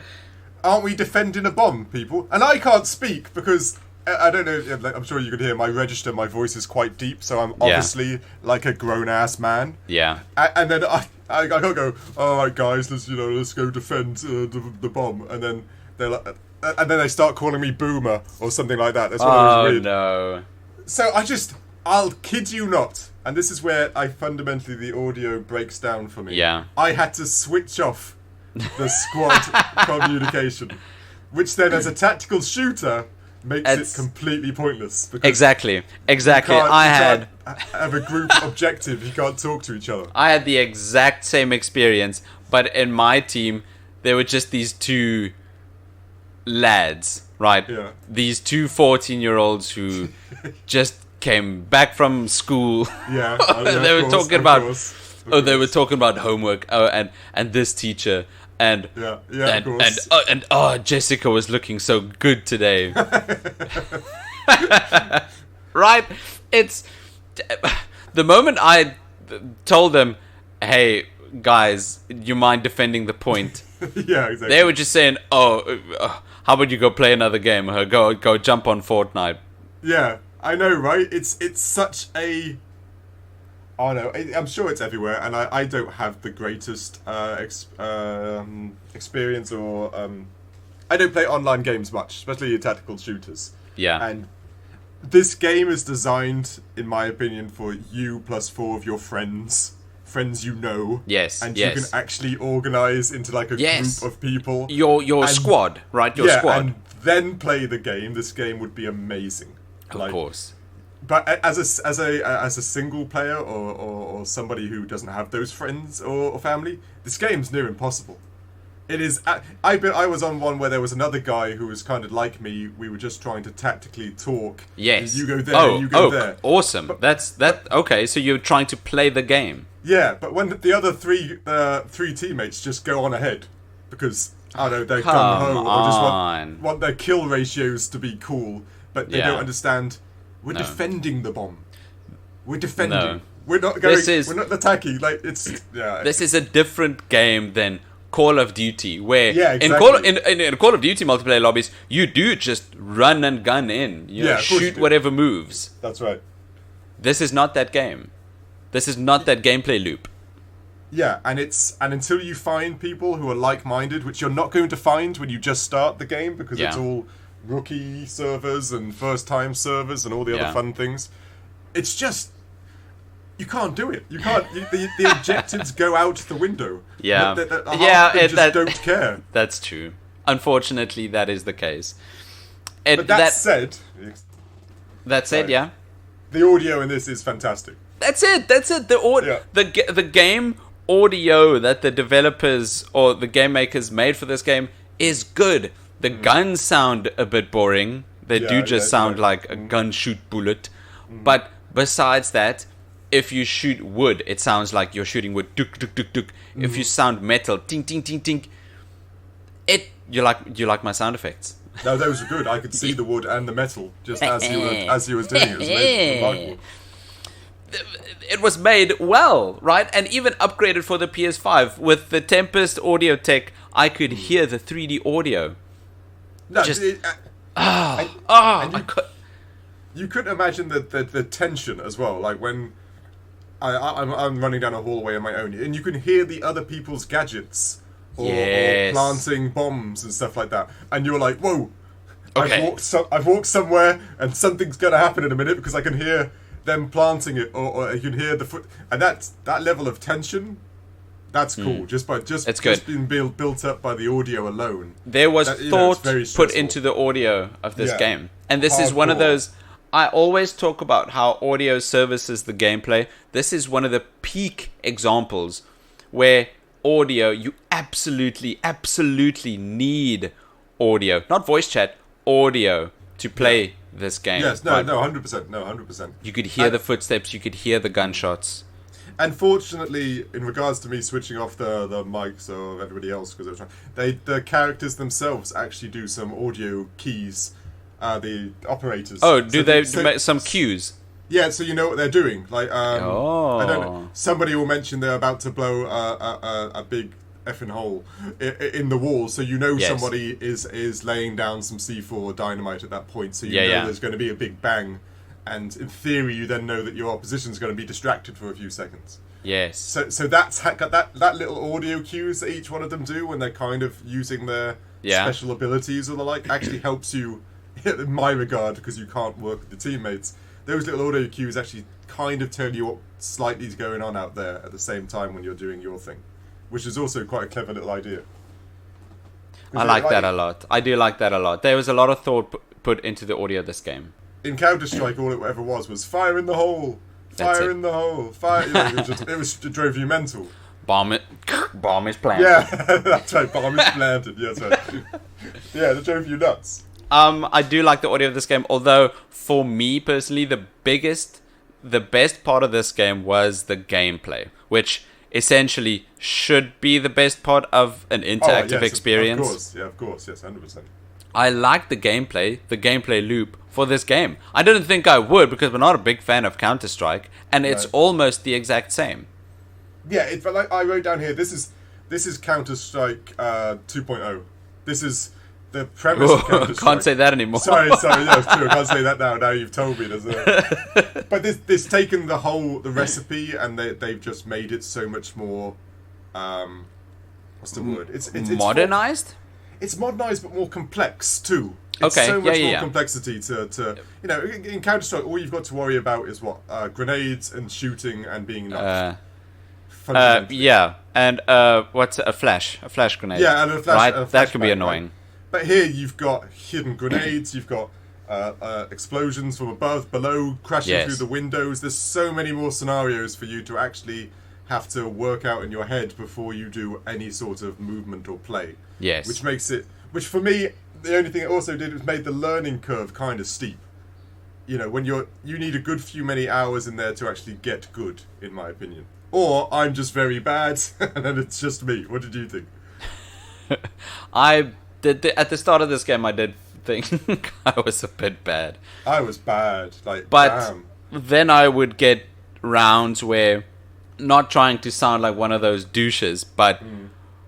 aren't we defending a bomb, people? And I can't speak because, I don't know, I'm sure you could hear my register, my voice is quite deep, so I'm obviously like a grown-ass man. Yeah. And then I can't go, alright guys, let's go defend the bomb. And then they're like, and then they start calling me boomer or something like that. That's what I was weird. Oh no. So I'll kid you not, and this is where fundamentally the audio breaks down for me. Yeah. I had to switch off the squad communication, which then, as a tactical shooter, makes it completely pointless. Exactly. You can't have a group objective. You can't talk to each other. I had the exact same experience, but in my team, there were just these two lads, right? Yeah. These two 14-year-olds who just came back from school. Yeah. They were talking about they were talking about homework. And this teacher and Jessica was looking so good today. Right? It's the moment I told them, "Hey guys, you mind defending the point?" Yeah, exactly. They were just saying, "Oh, how about you go play another game? Or go jump on Fortnite." Yeah, I know, right? It's such a... Oh no, I'm sure it's everywhere, and I don't have the greatest experience, or I don't play online games much, especially tactical shooters. Yeah. And this game is designed, in my opinion, for you plus 4 of your friends you know. Yes. And you can actually organize into like a group of people. Your squad, right? Your squad. And then play the game. This game would be amazing. Of course. But as a single player or somebody who doesn't have those friends or family, this game's near impossible. It is. I was on one where there was another guy who was kind of like me. We were just trying to tactically talk. Yes. You go there. You go there. Awesome. Okay. So you're trying to play the game. Yeah, but when the other three teammates just go on ahead because I don't know they're gung ho or just want their kill ratios to be cool, but they don't understand. We're defending the bomb. We're defending. No. We're not going. We're not attacking. Like it's This is a different game than Call of Duty, where exactly. in Call of Duty multiplayer lobbies, you do just run and gun in. You know, shoot whatever moves. That's right. This is not that game. This is not that gameplay loop. Yeah, and until you find people who are like-minded, which you're not going to find when you just start the game because it's all rookie servers and first-time servers and all the other fun things. It's just you can't do it. You can't. The objectives go out the window. Yeah, don't care. That's true. Unfortunately, that is the case. But that said, yeah, the audio in this is fantastic. That's it. The game audio that the developers or the game makers made for this game is good. The guns sound a bit boring. They sound like a gun shoot bullet. But besides that, if you shoot wood, it sounds like you're shooting wood. Duk, duk, duk, duk. If you sound metal, ting, ting, ting, ting. You like my sound effects? No, those were good. I could see the wood and the metal just as you were doing it. It was remarkable. It was made well, right? And even upgraded for the PS5 with the Tempest audio tech. I could hear the 3D audio. No, you couldn't imagine the tension as well. Like when I'm running down a hallway on my own, and you can hear the other people's gadgets or planting bombs and stuff like that, and you're like, "Whoa! Okay. I've walked somewhere, and something's gonna happen in a minute because I can hear them planting it, or you can hear the foot." And that level of tension. That's cool. Just being built up by the audio alone. There was thought put into the audio of this game, and this is one of those. I always talk about how audio services the gameplay. This is one of the peak examples where audio, you absolutely need audio, not voice chat, audio to play this game. Yes, no, 100%. You could hear the footsteps, you could hear the gunshots. And fortunately, in regards to me switching off the mics of everybody else, because the characters themselves actually do some audio keys, the operators. Oh, do they make some cues? Yeah, so you know what they're doing. Like, I don't know. Somebody will mention they're about to blow a big effing hole in the wall, so you know somebody is laying down some C4 dynamite at that point. So you know there's going to be a big bang. And in theory, you then know that your opposition is going to be distracted for a few seconds. Yes. So that's got that little audio cues that each one of them do when they're kind of using their special abilities or the like actually helps you, in my regard, because you can't work with the teammates. Those little audio cues actually kind of tell you what slightly is going on out there at the same time when you're doing your thing, which is also quite a clever little idea. I like that a lot. I do like that a lot. There was a lot of thought put into the audio of this game. In Counter-Strike, all it ever was fire in the hole, fire in the hole, fire. You know, it drove you mental. Bomb is planted. Yeah, that's right. Bomb is planted. Yeah, that's right. Yeah, that drove you nuts. I do like the audio of this game, although for me personally, the best part of this game was the gameplay, which essentially should be the best part of an interactive experience. Of course, yes, 100%. I like the gameplay loop for this game. I didn't think I would because we're not a big fan of Counter-Strike, and it's almost the exact same. Yeah, but like I wrote down here, this is Counter-Strike 2.0. This is the premise of Counter-Strike. Can't say that anymore. Sorry, yeah, it's true. I can't say that now. Now you've told me. But this taken the recipe and they've just made it so much more. What's the word? It's modernized. It's modernized, but more complex too. It's so much more complexity to in Counter-Strike, all you've got to worry about is grenades and shooting and being knocked. And what's a flash grenade? Yeah, and a flash. Right, a flash that can be bang, annoying. Right? But here you've got hidden grenades. You've got explosions from above, below, crashing through the windows. There's so many more scenarios for you to actually have to work out in your head before you do any sort of movement or play. Yes. Which for me, the only thing it also did was made the learning curve kind of steep. You know, when you need a good few many hours in there to actually get good, in my opinion. Or I'm just very bad, and then it's just me. What did you think? At the start of this game, I did think I was a bit bad. I was bad, but damn. Then I would get rounds where, not trying to sound like one of those douches, but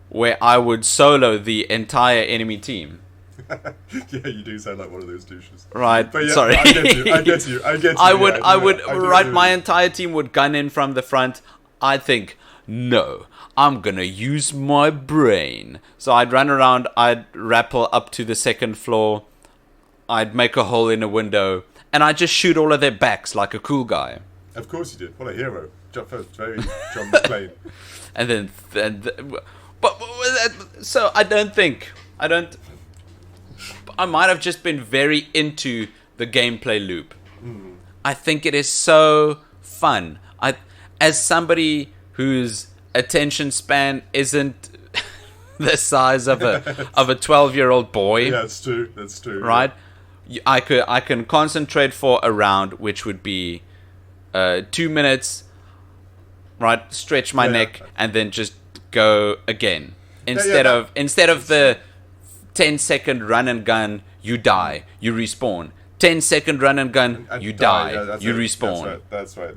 where I would solo the entire enemy team. Yeah, you do sound like one of those douches. Right, but yeah, sorry. I get you. My entire team would gun in from the front. I'd think, no, I'm gonna use my brain. So I'd run around, I'd rappel up to the second floor, I'd make a hole in a window, and I'd just shoot all of their backs like a cool guy. Of course you did. What a hero. Very John McClane. So I might have just been very into the gameplay loop. I think it is so fun. As somebody whose attention span isn't the size of a 12-year-old boy. Yeah, that's true. Right? Yeah. I can concentrate for a round, which would be 2 minutes. Right, stretch my neck and then just go again. Instead of the 10-second run and gun, you die, you respawn. 10-second run and gun, and you die, you respawn. That's right.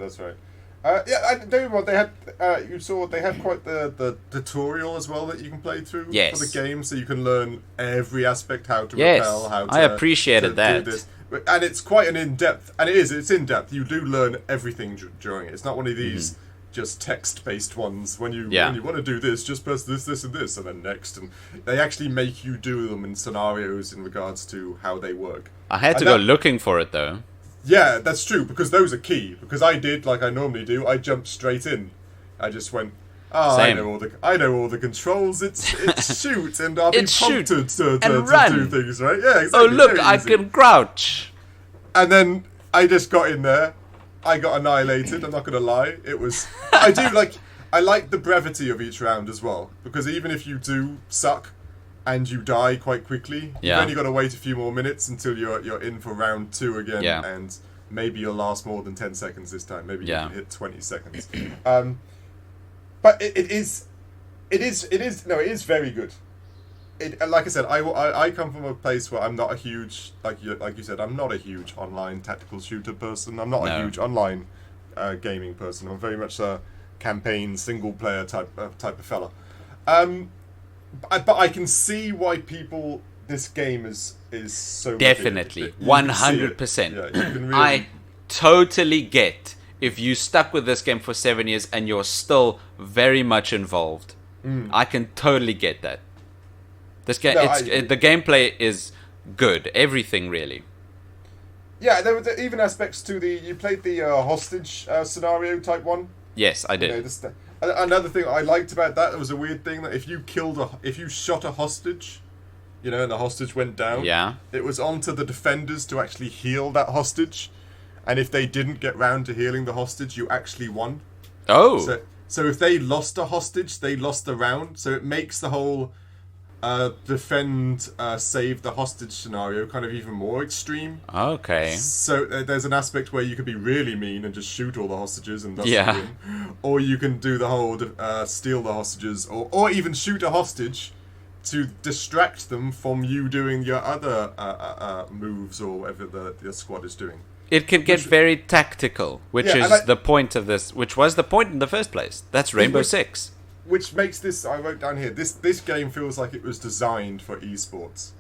I tell you what, they had. They had quite the tutorial as well that you can play through for the game, so you can learn every aspect, how to repel, how to. I appreciated that. Do this. And it's quite an in-depth, and it's in-depth. You do learn everything during it. It's not one of these just text-based ones. When you want to do this, just press this, and this, and then next. And they actually make you do them in scenarios in regards to how they work. I had to go looking for it, though. Yeah, that's true, because those are key. Because I did, like I normally do, I jumped straight in. I just went, I know all the controls. It's shoot, and I'll be prompted to do things, right? Yeah, exactly. Oh, look, I can crouch. And then I just got in there. I got annihilated, I'm not going to lie. I like the brevity of each round as well. Because even if you do suck and you die quite quickly, you've only got to wait a few more minutes until you're in for round 2 again. Yeah. And maybe you'll last more than 10 seconds this time. Maybe you can hit 20 seconds. But it is very good. Like I said, I come from a place where I'm not a huge, like you said, I'm not a huge online tactical shooter person. I'm not a huge online gaming person. I'm very much a campaign single player type of fella. But I can see why this game is so definitely 100%. I totally get if you stuck with this game for 7 years and you're still very much involved. I can totally get that. This game, the gameplay is good. Everything really. Yeah, there were even aspects to you played the hostage scenario type one. Yes, I did. Another thing I liked about that, it was a weird thing that if you shot a hostage, and the hostage went down, it was onto the defenders to actually heal that hostage, and if they didn't get round to healing the hostage, you actually won. Oh. So if they lost a hostage, they lost the round. So it makes the whole save the hostage scenario kind of even more extreme. Okay. So there's an aspect where you could be really mean and just shoot all the hostages and thus win. Or you can do the whole steal the hostages, or even shoot a hostage to distract them from you doing your other moves or whatever the squad is doing. It can get very tactical, which is the point of this, which was the point in the first place. That's Rainbow Six. Which makes this, I wrote down here, this game feels like it was designed for esports.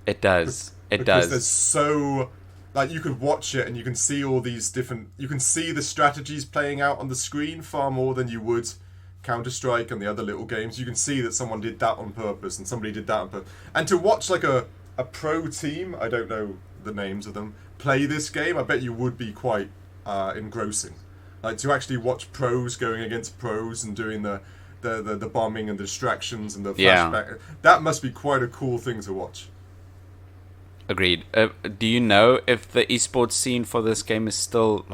It does. Because there's so, you could watch it and you can see all these you can see the strategies playing out on the screen far more than you would Counter-Strike and the other little games. You can see that someone did that on purpose and somebody did that on purpose. And to watch a pro team, I don't know the names of them, play this game, I bet you would be quite engrossing. To actually watch pros going against pros and doing the bombing and the distractions and the flashback. That must be quite a cool thing to watch. Agreed. Do you know if the esports scene for this game is still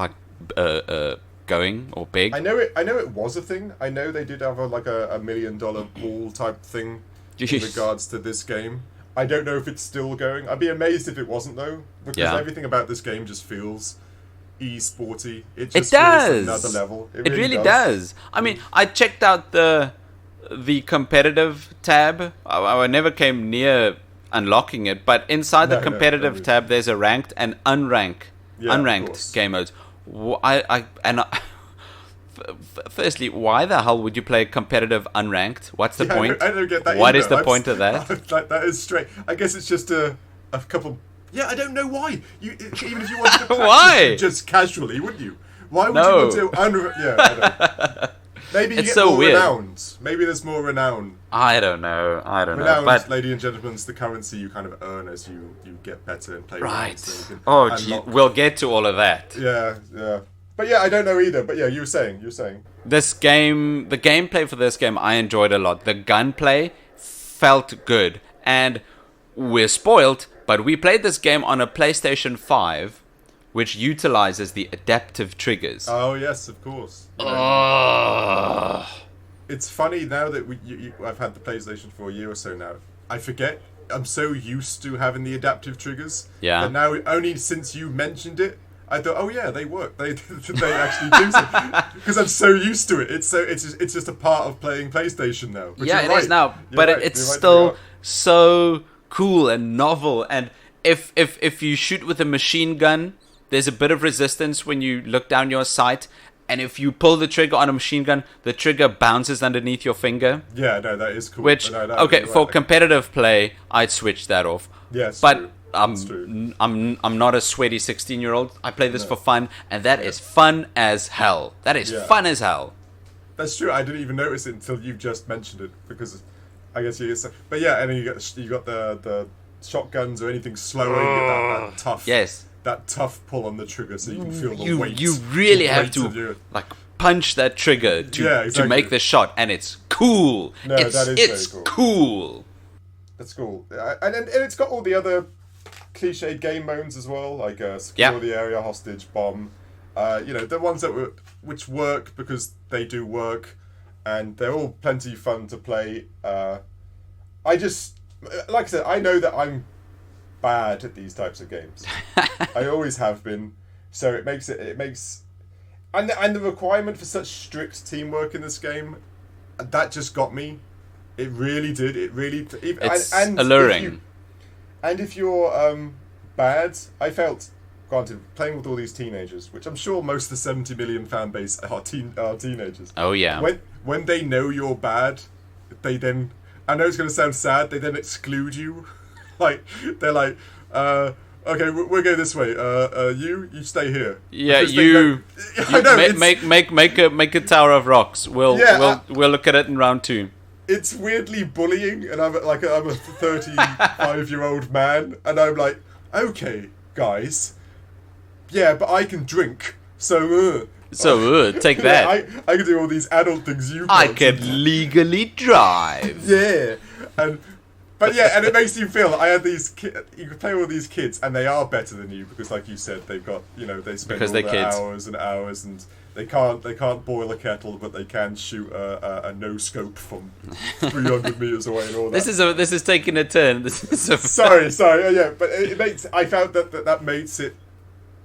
going or big? I know it was a thing. I know they did have a $1 million pool type thing in regards to this game. I don't know if it's still going. I'd be amazed if it wasn't though, because everything about this game just feels e-sporty. It just feels another level. It really does. I mean, I checked out the competitive tab. I never came near unlocking it, but inside the competitive tab, there's a ranked and unranked game modes. Firstly, why the hell would you play competitive unranked? What's the point? I don't get that. What is the point of that? That is straight. I guess it's just a couple. Yeah, I don't know why. Even if you wanted to practice why? Just casually, wouldn't you? Why would you want to? I don't. Maybe you get more renowned. Maybe there's more renown. I don't know. Renown, but ladies and gentlemen, is the currency you kind of earn as you get better and play. Right. We'll get to all of that. Yeah. But yeah, I don't know either. But yeah, you were saying. This game, the gameplay for this game, I enjoyed a lot. The gunplay felt good, and we're spoiled, but we played this game on a PlayStation 5, which utilizes the adaptive triggers. Oh yes, of course. It's funny now that I've had the PlayStation for a year or so now. I forget. I'm so used to having the adaptive triggers. Yeah. And now, only since you mentioned it, I thought, oh yeah, they work. They actually do something. Because I'm so used to it. It's just a part of playing PlayStation now. But yeah, it is now. But it's right, still so cool and novel. And if you shoot with a machine gun, there's a bit of resistance when you look down your sight. And if you pull the trigger on a machine gun, the trigger bounces underneath your finger. Yeah, no, that is cool. Which, okay, for competitive play, I'd switch that off. Yes, but true. I'm not a sweaty 16-year-old. I play this for fun, and that is fun as hell. That is fun as hell. That's true. I didn't even notice it until you just mentioned it, because I guess you. But yeah, and then you got the shotguns or anything slower. You get that tough. Yes. That tough pull on the trigger, so you can feel the weight. You really have to punch that trigger to make the shot, and it's cool. No, it's very cool. That's cool, and it's got all the other cliched game modes as well, like secure the area, hostage, bomb. The ones which work because they do work, and they're all plenty fun to play. I just, like I said, I know that I'm bad at these types of games. I always have been. So it makes and the requirement for such strict teamwork in this game, that just got me. It really did. It really. It's alluring. If you're bad, I felt, granted, playing with all these teenagers, which I'm sure most of the 70 million fan base are teenagers. Oh yeah. When they know you're bad, they then. I know it's going to sound sad. They then exclude you. Like, they're like, okay, we'll go this way. You stay here. Yeah, you make a tower of rocks. We'll look at it in round 2. It's weirdly bullying, and I'm a 35-year-old man, and I'm like, okay, guys, yeah, but I can drink, so take that. I can do all these adult things you can't. I can legally drive. Yeah, But it makes you feel. I had these. You can play with all these kids, and they are better than you because, like you said, they've got they spend all their hours and hours, and they can't boil a kettle, but they can shoot a no scope from 300 meters away and all that. This is taking a turn. Sorry, yeah, but it makes. I found that makes it.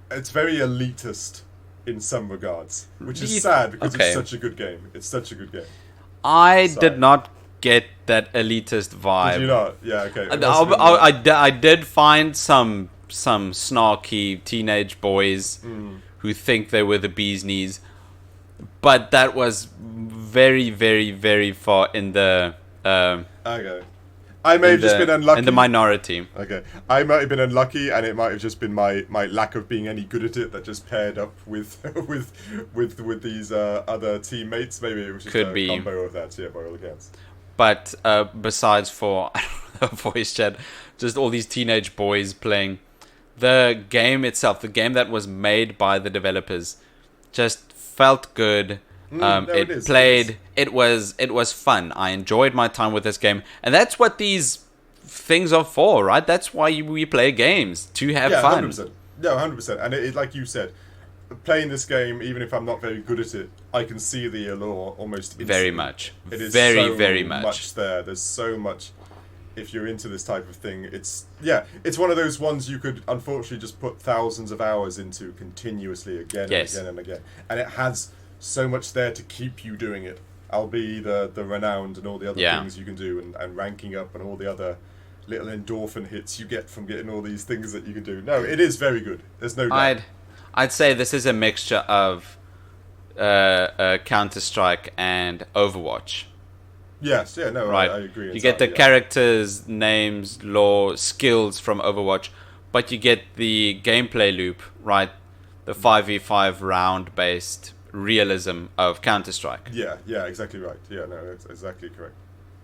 It's very elitist in some regards, which is sad because it's such a good game. It's such a good game. I did not get that elitist vibe. Did you not? Yeah, okay. I did find some snarky teenage boys who think they were the bee's knees, but that was very, very, very far in the. Okay. I may have just been unlucky. In the minority. Okay. I might have been unlucky, and it might have just been my lack of being any good at it that just paired up with these other teammates. Maybe it was just a combo of that, by all accounts. But besides for voice chat, just all these teenage boys playing, the game itself, the game that was made by the developers, just felt good. It was fun. I enjoyed my time with this game, and that's what these things are for, right? That's why we play games, to have fun. 100%. No, 100%. And it, like you said, playing this game, even if I'm not very good at it, I can see the allure almost instantly. Very much. It is very much there. There's so much. If you're into this type of thing, it's one of those ones you could unfortunately just put thousands of hours into continuously again and again and again. And it has so much there to keep you doing it. I'll be the renowned and all the other things you can do and ranking up and all the other little endorphin hits you get from getting all these things that you can do. No, it is very good. There's no doubt. I'd say this is a mixture of Counter-Strike and Overwatch. Yes, yeah, no, right. I agree. You get the characters, names, lore, skills from Overwatch, but you get the gameplay loop, right? The 5v5 round-based realism of Counter-Strike. Yeah, exactly right. Yeah, no, that's exactly correct.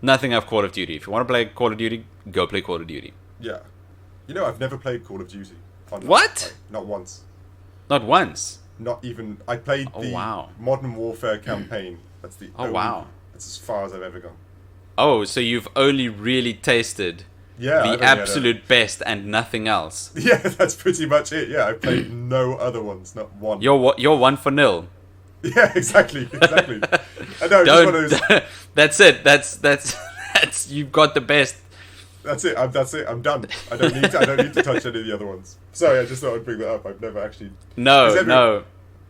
Nothing of Call of Duty. If you want to play Call of Duty, go play Call of Duty. Yeah. I've never played Call of Duty. What? Not once. Not once? Not even. I played the Modern Warfare campaign. That's the. That's as far as I've ever gone. Oh, so you've only really tasted the absolute best and nothing else. Yeah, that's pretty much it. Yeah, I played no other ones, not one. You're 1-0. Yeah, exactly. I know. Just one of those... That's it. That's you've got the best. That's it. I'm done. I don't need to touch any of the other ones. Sorry, I just thought I'd bring that up. I've never actually. No.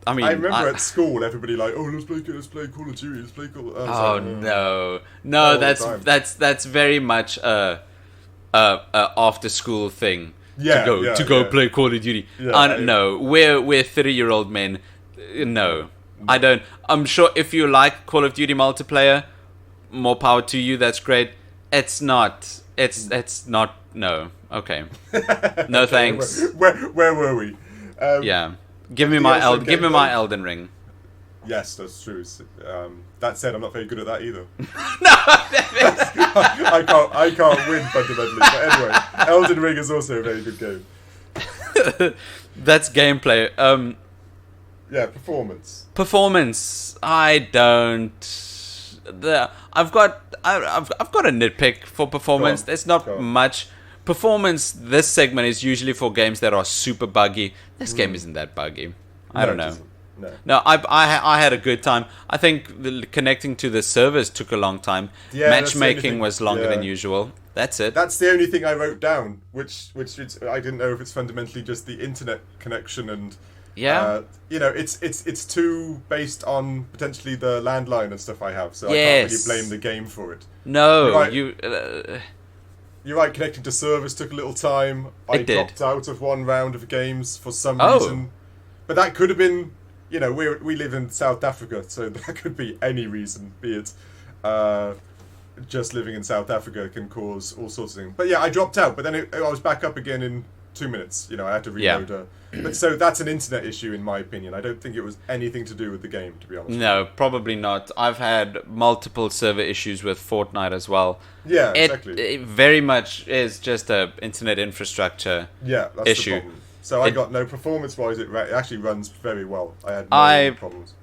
I mean, I remember at school, everybody like, oh, let's play Call of Duty, let's play Call of... no, that's very much a after school thing. To go play Call of Duty. No, we're 30-year-old men. No, I don't. I'm sure if you like Call of Duty multiplayer, more power to you. That's great. It's not. It's not. No. Okay. No thanks. Where were we? Yeah. Give me my Elden Ring. Yes, that's true. That said, I'm not very good at that either. No, I can't win fundamentally. But anyway, Elden Ring is also a very good game. That's gameplay. Yeah, performance. Performance. I don't. I've got a nitpick for performance. There's not much. Performance, this segment is usually for games that are super buggy. This game isn't that buggy. I don't know. No, I had a good time. I think connecting to the servers took a long time. Yeah, matchmaking was longer than usual. That's it. That's the only thing I wrote down, which I didn't know if it's fundamentally just the internet connection and it's too based on potentially the landline and stuff I have, so I can't really blame the game for it. No, You're right, connecting to servers took a little time. I dropped out of one round of games for some reason. But that could have been, we live in South Africa, so that could be any reason, be it just living in South Africa can cause all sorts of things. But yeah, I dropped out, but then I was back up again in 2 minutes. I had to reload. But so that's an internet issue in my opinion. I don't think it was anything to do with the game, to be honest. No, probably not. I've had multiple server issues with Fortnite as well. Yeah, exactly. It very much is just a internet infrastructure that's the problem. So I got no performance-wise. It actually runs very well. I had no problems.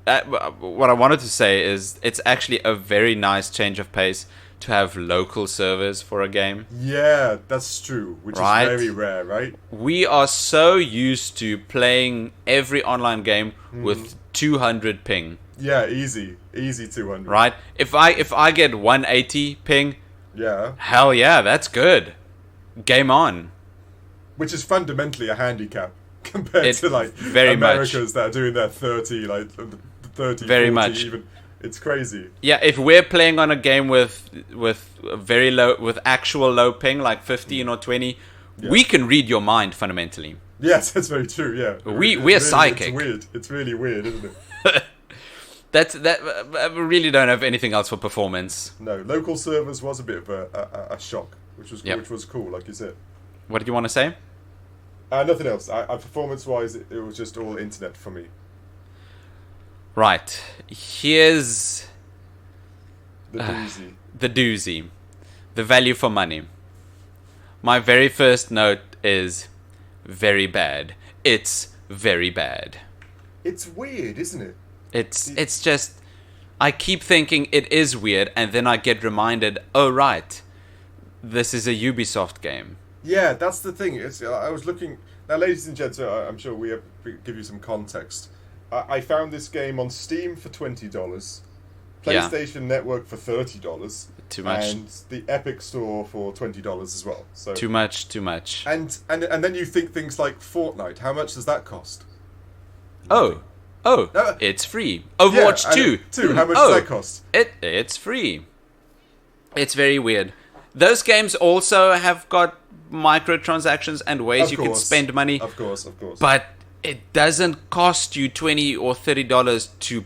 What I wanted to say is it's actually a very nice change of pace to have local servers for a game. Yeah, that's true, which is very rare, right? We are so used to playing every online game with 200 ping. Yeah, easy 200. Right? If I get 180 ping, hell yeah, that's good. Game on. Which is fundamentally a handicap compared to Americans that are doing their 30, 30, very 40 much. Even. It's crazy. Yeah, if we're playing on a game with very low, with actual low ping, like 15 or 20, we can read your mind fundamentally. Yes, that's very true. Yeah, we're psychic. It's weird. It's really weird, isn't it? I really don't have anything else for performance. No, local servers was a bit of a shock, which was cool, like you said. What did you want to say? Nothing else. Performance-wise, it was just all internet for me. Right. Here's the doozy. The doozy. The value for money. My very first note is very bad. It's very bad. It's weird, isn't it? It's just, I keep thinking it is weird, and then I get reminded, oh right, this is a Ubisoft game. Yeah, that's the thing. I was looking now, ladies and gents. I'm sure we give you some context. I found this game on Steam for $20, PlayStation Network for $30, too much, and the Epic Store for $20 as well. So too much. And then you think things like Fortnite. How much does that cost? No, it's free. Overwatch 2. How much does that cost? It's free. It's very weird. Those games also have got microtransactions and ways you can spend money. Of course. But it doesn't cost you $20 or $30 to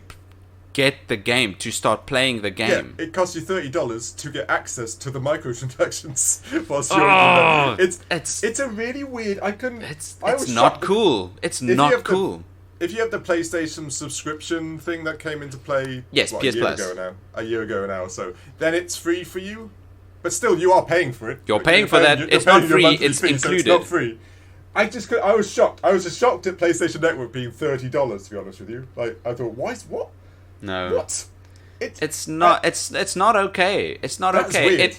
get the game, to start playing the game. Yeah, it costs you $30 to get access to the microtransactions. Whilst you're it's a really weird. It's not cool. It's not cool. If you have the PlayStation subscription thing that came into play, yes, PS Plus, a year ago now, so then it's free for you. But still, you are paying for it. You're paying for that. It's not free. It's included. So it's not free. I was shocked. I was just shocked at PlayStation Network being $30. To be honest with you, like I thought, what? No. What? It's not. It's not okay. It's not okay. Weird.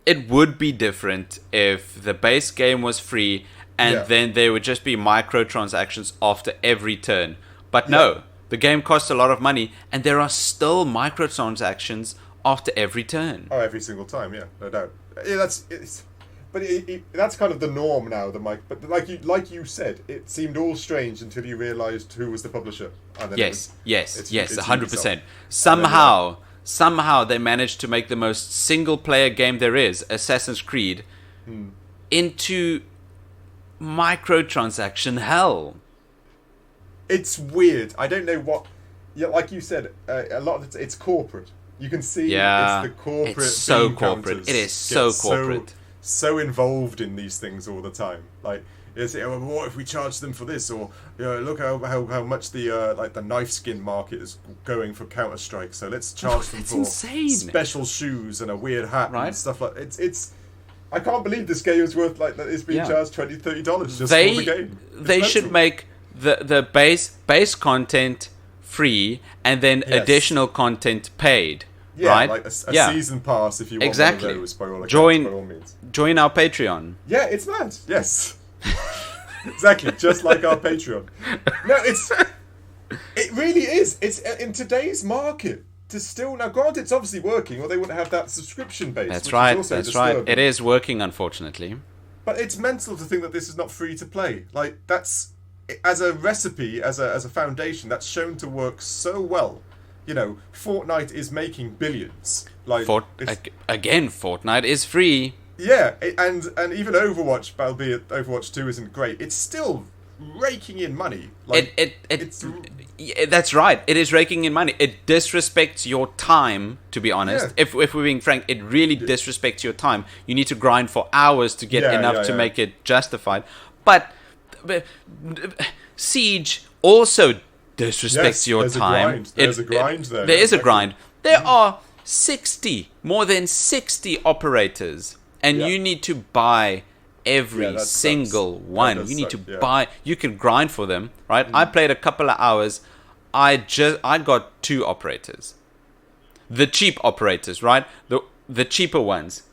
It would be different if the base game was free and then there would just be microtransactions after every turn. But no, the game costs a lot of money and there are still microtransactions after every turn. Oh, every single time, yeah, no doubt. Yeah, that's kind of the norm now. But like you said, it seemed all strange until you realised who was the publisher. And then yes, 100%. Ubisoft. Somehow they managed to make the most single-player game there is, Assassin's Creed, into microtransaction hell. It's weird. I don't know what... Yeah, like you said, a lot of it's corporate. You can see it's the corporate... It's so corporate. It is so corporate. So involved in these things all the time. Like... what if we charge them for this? Or look how much the knife skin market is going for Counter-Strike. So let's charge them for special shoes and a weird hat and stuff like it's. I can't believe this game is worth like that. It's being charged $20-30 just for the game. They should make the base content free and then additional content paid. Yeah, right? Like a season pass if you want one of those. By all means. Join our Patreon. Yeah, it's mad. Yes. Exactly, just like our Patreon. No, it really is. It's in today's market to still now. Granted, it's obviously working, or they wouldn't have that subscription base. That's right. That's right. It is working, unfortunately. But it's mental to think that this is not free to play. Like that's as a recipe, as a foundation, that's shown to work so well. You know, Fortnite is making billions. Like again, Fortnite is free. Yeah, and even Overwatch, albeit Overwatch 2 isn't great, it's still raking in money. Like, that's right. It is raking in money. It disrespects your time, to be honest. Yeah. If we're being frank, it really disrespects your time. You need to grind for hours to get enough to make it justified. But Siege also disrespects your time. There's a grind there. There is a grind. There are more than 60 operators. And you need to buy every single one. You need to buy. You can grind for them, right? I played a couple of hours. I got 2 operators. The cheap operators, right? The cheaper ones.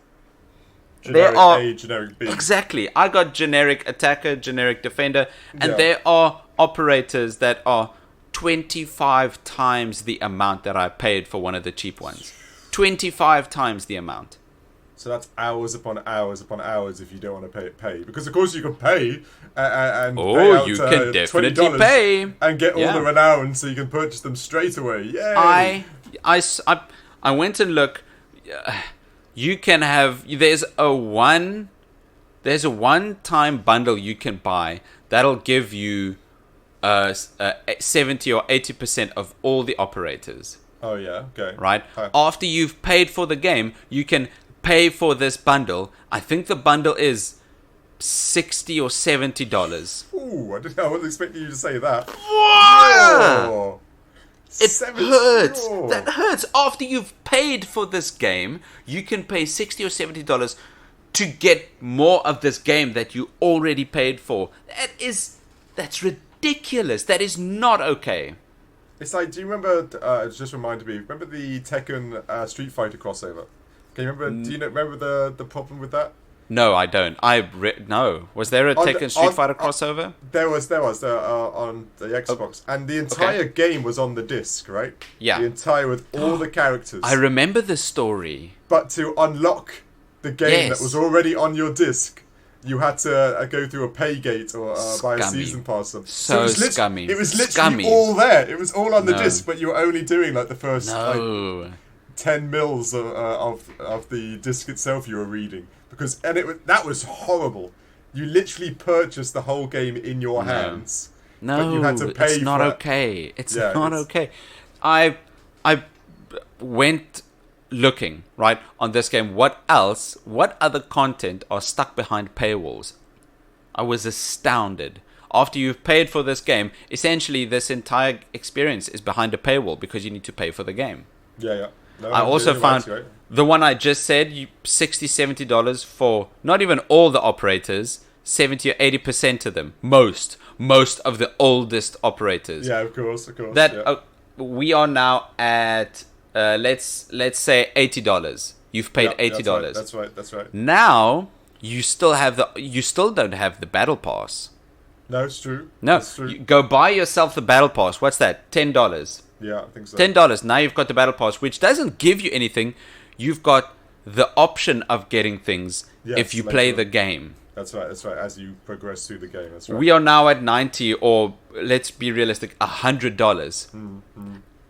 Generic A, generic B. Exactly. I got generic attacker, generic defender, and there are operators that are 25 times the amount that I paid for one of the cheap ones. 25 times the amount. So that's hours upon hours upon hours if you don't want to pay. Because of course you can pay and pay out you can definitely $20 pay and get all the renown so you can purchase them straight away. Yay! I went and looked. You can have there's a one-time bundle you can buy that'll give you 70 or 80% of all the operators. Oh yeah, okay. Right? After you've paid for the game, you can pay for this bundle. I think the bundle is $60 or $70. Ooh, I wasn't expecting you to say that. What? It hurts. That hurts. After you've paid for this game, you can pay $60 or $70 to get more of this game that you already paid for. That's ridiculous. That is not okay. It's like, do you remember? It just reminded me. Remember the Tekken Street Fighter crossover? Can you remember? Do you remember the problem with that? No, I don't. No. Was there a Tekken Street Fighter crossover? There was on the Xbox, and the entire game was on the disc, right? Yeah. The entire with all the characters. I remember the story. But to unlock the game that was already on your disc, you had to go through a pay gate or buy a season pass. So it was scummy. It was literally all there. It was all on the disc, but you were only doing like the first 10 mils of the disc itself you were reading. That was horrible. You literally purchased the whole game in your hands. No, but you had to pay it's not okay. It's not okay. I went looking, right, on this game. What other content are stuck behind paywalls? I was astounded. After you've paid for this game, essentially this entire experience is behind a paywall because you need to pay for the game. Yeah. No, I also found the one I just said, $60, $70 for not even all the operators, 70 or 80% of them, most of the oldest operators. Yeah, of course. We are now at let's say $80. You've paid $80. That's right. Now you still don't have the battle pass. No, it's true. No, it's true. You go buy yourself the battle pass. What's that? $10. Yeah, I think so. $10. Now you've got the battle pass, which doesn't give you anything. You've got the option of getting things if you play the game. That's right. As you progress through the game, that's right. We are now at $90, or let's be realistic, $100,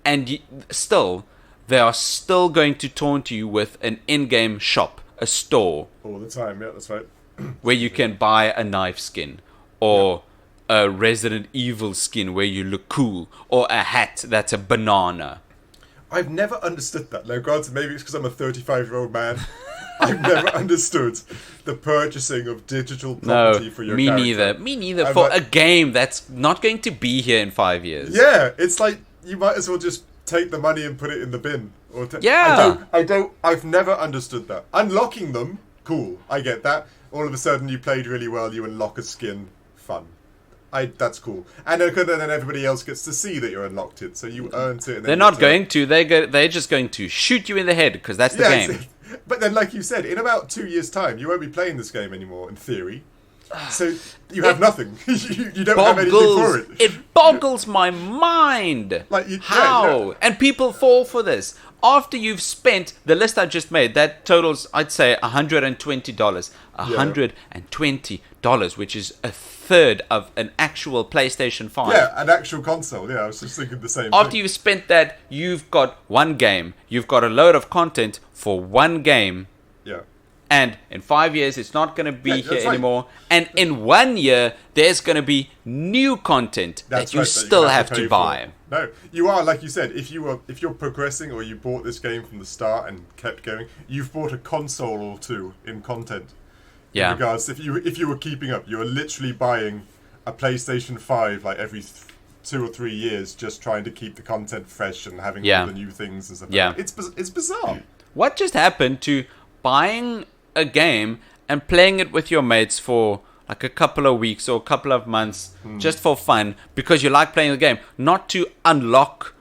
and they are still going to taunt you with an in-game shop, a store, all the time. Yeah, that's right. where you can buy a knife skin, or a Resident Evil skin where you look cool, or a hat that's a banana. I've never understood that. Now, granted, maybe it's because I'm a 35-year-old man. I've never understood the purchasing of digital property for your character. Me neither. For a game that's not going to be here in 5 years. Yeah, it's like you might as well just take the money and put it in the bin. I've never understood that. Unlocking them, cool. I get that. All of a sudden, you played really well. You unlock a skin, fun. That's cool. And then everybody else gets to see that you're unlocked it, so you earned it. And they're not going to. They're just going to shoot you in the head because that's the game. But then, like you said, in about 2 years' time, you won't be playing this game anymore, in theory. So you have nothing. you don't have anything for it. It boggles my mind. How? Yeah. And people fall for this. After you've spent the list I just made, that totals, I'd say, $120. $120, which is a third of an actual PlayStation 5. Yeah, an actual console. Yeah, I was just thinking the same thing. After you've spent that, you've got one game. You've got a load of content for one game. Yeah. And in 5 years, it's not going to be here anymore. And in 1 year, there's going to be new content that you still have to buy. No, you are, like you said, if you're progressing or you bought this game from the start and kept going, you've bought a console or two in content. Yeah. In regards, if you were keeping up, you were literally buying a PlayStation 5 like every 2 or 3 years, just trying to keep the content fresh and having all the new things and stuff. Yeah. Like that. It's bizarre. What just happened to buying a game and playing it with your mates for like a couple of weeks or a couple of months just for fun because you like playing the game, not to unlock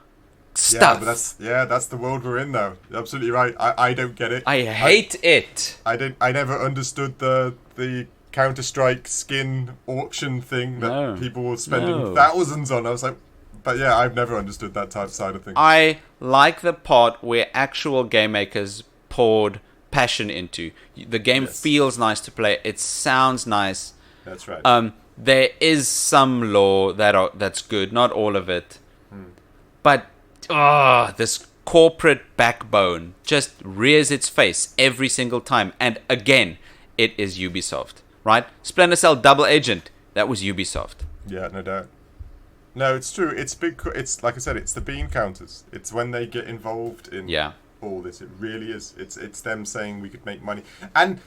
stuff? Yeah, but that's the world we're in though. You're absolutely right. I don't get it. I hate it. I never understood the Counter-Strike skin auction thing that people were spending thousands on. I was like, but yeah, I've never understood that type side of things. I like the part where actual game makers poured passion into. The game feels nice to play. It sounds nice. That's right. There is some lore that's good, not all of it. But this corporate backbone just rears its face every single time. And again, it is Ubisoft, right? Splinter Cell Double Agent, that was Ubisoft. Yeah, no doubt. No, it's true. It's big. It's like I said. It's the bean counters. It's when they get involved in all this. It really is. It's them saying we could make money. And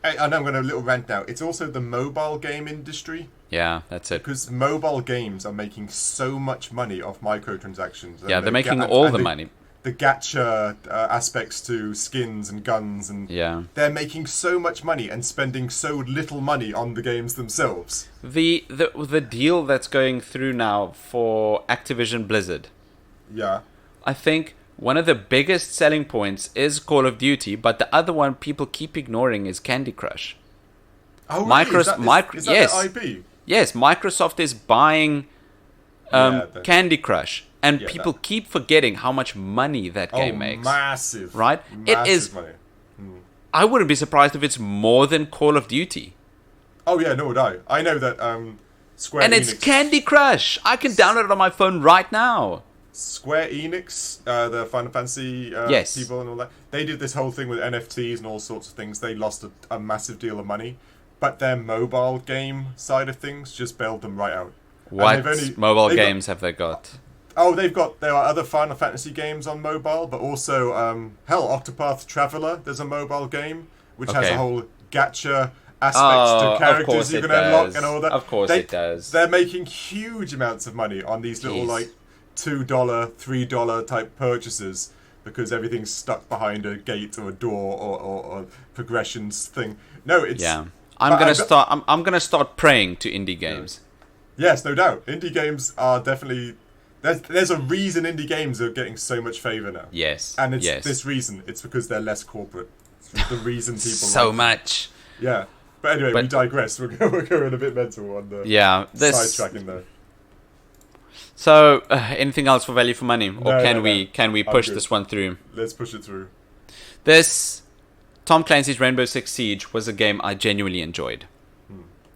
I know I'm going to a little rant now. It's also the mobile game industry. Yeah, that's it. Because mobile games are making so much money off microtransactions. Yeah, they're making all the money. The gacha aspects to skins and guns, and they're making so much money and spending so little money on the games themselves. The deal that's going through now for Activision Blizzard. Yeah. I think one of the biggest selling points is Call of Duty, but the other one people keep ignoring is Candy Crush. Oh, really? Is that yes. their IP? Yes, Microsoft is buying Candy Crush. And people keep forgetting how much money that game makes. Massive. Right? It is. Money. I wouldn't be surprised if it's more than Call of Duty. Oh, yeah, nor would I. I know that Square Enix... And it's Candy Crush. I can download it on my phone right now. Square Enix, the Final Fantasy people and all that, they did this whole thing with NFTs and all sorts of things. They lost a massive deal of money. But their mobile game side of things just bailed them right out. What mobile games have they got? Oh, there are other Final Fantasy games on mobile, but also, Octopath Traveler, there's a mobile game, which has a whole gacha aspects to characters you can unlock and all that. Of course it does. They're making huge amounts of money on these little, $2, $3 type purchases, because everything's stuck behind a gate or a door or progressions thing. No, it's... Yeah. I'm gonna start praying to indie games. Yes, no doubt. Indie games are definitely. There's a reason indie games are getting so much favour now. Yes. And it's this reason. It's because they're less corporate. It's the reason people so like much. Yeah. But anyway, we digress. We're going a bit mental on the sidetracking there. So, anything else for value for money? Or can we push this one through? Let's push it through. This Tom Clancy's Rainbow Six Siege was a game I genuinely enjoyed.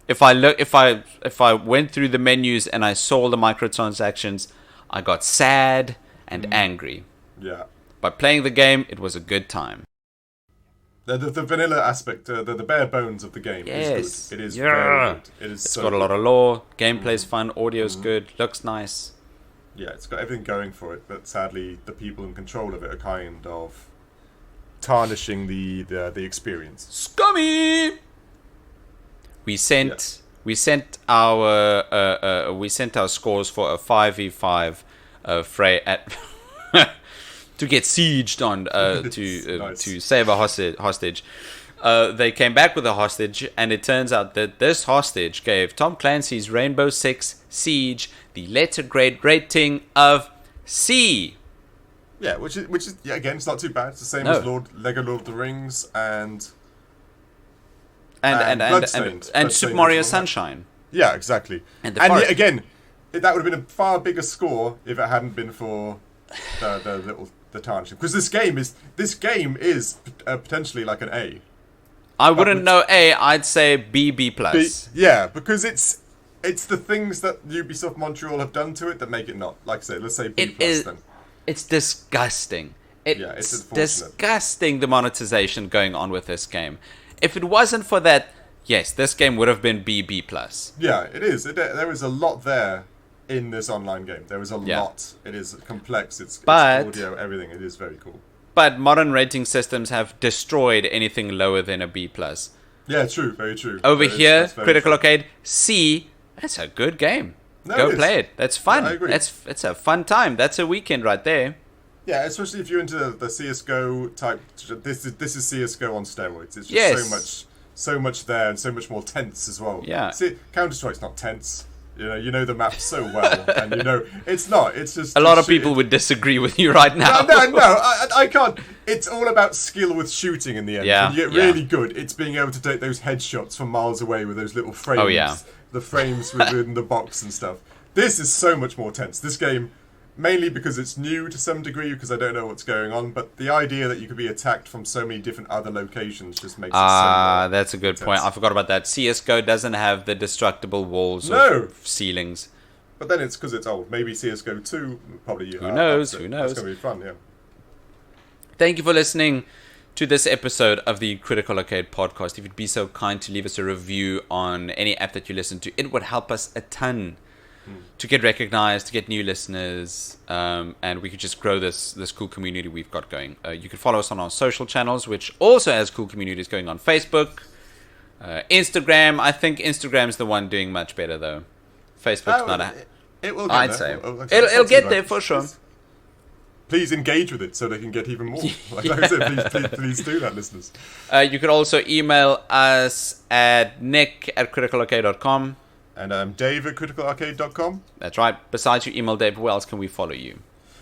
If I went through the menus and I saw the microtransactions, I got sad and angry. Yeah. But playing the game, it was a good time. The vanilla aspect, the bare bones of the game is good. It is very good. It's got a lot of lore, gameplay's fun, audio's good, looks nice. Yeah, it's got everything going for it, but sadly the people in control of it are kind of tarnishing the experience. Scummy! We sent our scores for a 5v5 fray at to get sieged on to save a hostage. They came back with a hostage, and it turns out that this hostage gave Tom Clancy's Rainbow Six Siege the letter grade rating of C. Yeah, which is again, it's not too bad. It's the same as Lego Lord of the Rings and Super Mario Sunshine. Yeah, exactly. And yet again, that would have been a far bigger score if it hadn't been for the tarnishing. Because this game is potentially like an A. I wouldn't know A. I'd say B plus. Yeah, because it's the things that Ubisoft Montreal have done to it that make it not. Like I say, let's say B plus then. It's disgusting. It's disgusting, the monetization going on with this game. If it wasn't for that, yes, this game would have been B plus. Yeah, it is. There is a lot there in this online game. There is a lot. It is complex. It's audio, everything. It is very cool. But modern rating systems have destroyed anything lower than a B plus. Yeah, true. Very true. Over here, Critical Arcade, C. That's a good game. Go play it. That's fun. I agree. It's a fun time. That's a weekend right there. Yeah, especially if you're into the CS:GO type. This is CS:GO on steroids. It's just so much there and so much more tense as well. Yeah. See, Counter-Strike's not tense. You know the map so well, and it's not. It's just a lot of people would disagree with you right now. No, I can't. It's all about skill with shooting in the end. Yeah, when you get really good, it's being able to take those headshots from miles away with those little frames. Oh yeah. The frames within the box and stuff. This is so much more tense. This game, mainly because it's new to some degree, because I don't know what's going on, but the idea that you could be attacked from so many different other locations just makes it so more that's a good point. I forgot about that. CS:GO doesn't have the destructible walls or ceilings. But then it's because it's old. Maybe CS:GO 2 probably... Who knows? It's going to be fun, yeah. Thank you for listening to this episode of the Critical Arcade podcast. If you'd be so kind to leave us a review on any app that you listen to, it would help us a ton to get recognized, to get new listeners, and we could just grow this cool community we've got going. You can follow us on our social channels, which also has cool communities going on Facebook, Instagram. I think Instagram's the one doing much better though. Facebook's not a... It will get I'd there. say. It'll get there for sure. Please engage with it so they can get even more. Like I said, please do that, listeners. You could also email us at nick@criticalarcade.com. And I'm Dave at criticalarcade.com. That's right. Besides you email Dave, where else can we follow you?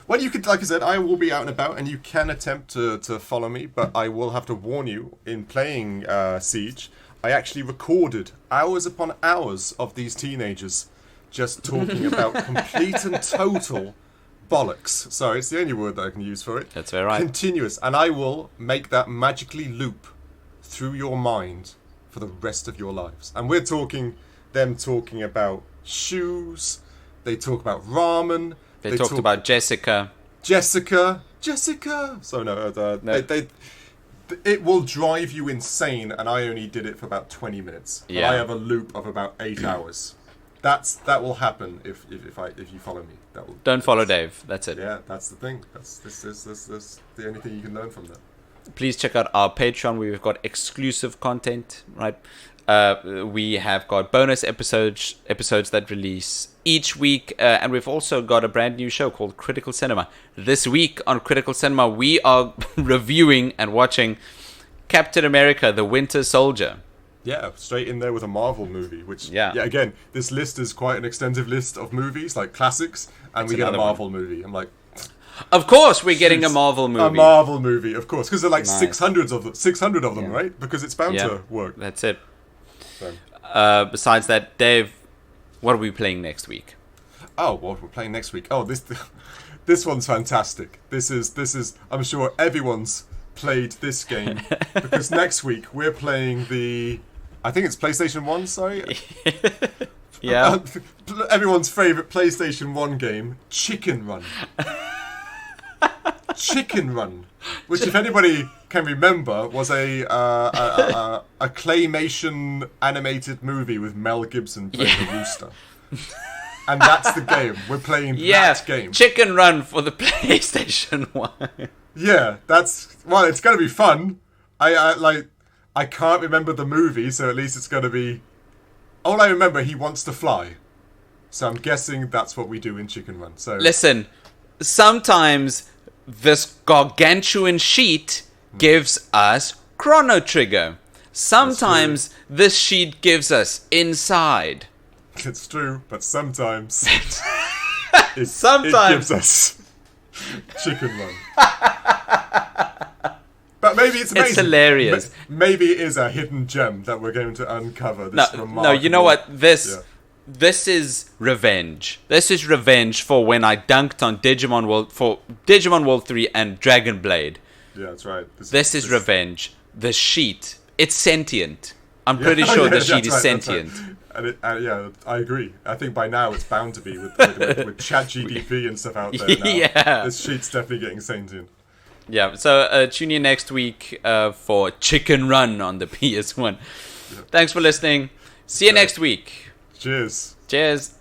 Well, you could, like I said, I will be out and about, and you can attempt to follow me, but I will have to warn you, in playing Siege, I actually recorded hours upon hours of these teenagers just talking about complete and total bollocks. Sorry, it's the only word that I can use for it. That's very right. Continuous. And I will make that magically loop through your mind for the rest of your lives. And we're talking about shoes. They talk about ramen. They talked about Jessica. So no. It will drive you insane, and I only did it for about 20 minutes. Yeah. But I have a loop of about 8 hours. That will happen if you follow me. Don't follow Dave. That's it. Yeah, that's the thing. That's the only thing you can learn from that. Please check out our Patreon, where we've got exclusive content. Right, we have got bonus episodes that release each week, and we've also got a brand new show called Critical Cinema. This week on Critical Cinema, we are reviewing and watching Captain America: The Winter Soldier. Yeah, straight in there with a Marvel movie, which, again, this list is quite an extensive list of movies, like classics, and we get a Marvel movie. I'm like... Of course we're getting a Marvel movie. A Marvel movie, of course, because there are like 600 of them, right? Because it's bound to work. That's it. So. Besides that, Dave, what are we playing next week? Oh, what we're playing next week? Oh, this one's fantastic. This is. I'm sure everyone's played this game because next week we're playing the. I think it's PlayStation 1. Sorry. Yeah. Everyone's favorite PlayStation 1 game, Chicken Run. Chicken Run, which, if anybody can remember, was a claymation animated movie with Mel Gibson playing a rooster. And that's the game. We're playing that game. Chicken Run for the PlayStation 1. Yeah, it's going to be fun. I can't remember the movie, so at least it's going to be... All I remember, he wants to fly. So I'm guessing that's what we do in Chicken Run. So listen, sometimes this gargantuan sheet gives us Chrono Trigger. Sometimes this sheet gives us Inside. It's true, but sometimes it gives us Chicken Run. But maybe it's amazing. It's hilarious. Maybe it is a hidden gem that we're going to uncover. No, you know what? This is revenge. This is revenge for when I dunked on Digimon World 3 and Dragon Blade. Yeah, that's right. This is revenge. The sheet. It's sentient. I'm pretty sure the sheet is sentient. Right. And I agree. I think by now it's bound to be with ChatGPT and stuff out there now. Yeah. This sheet's definitely getting sentient. Yeah, so tune in next week for Chicken Run on the PS1. Yeah. Thanks for listening. See you next week. Cheers. Cheers.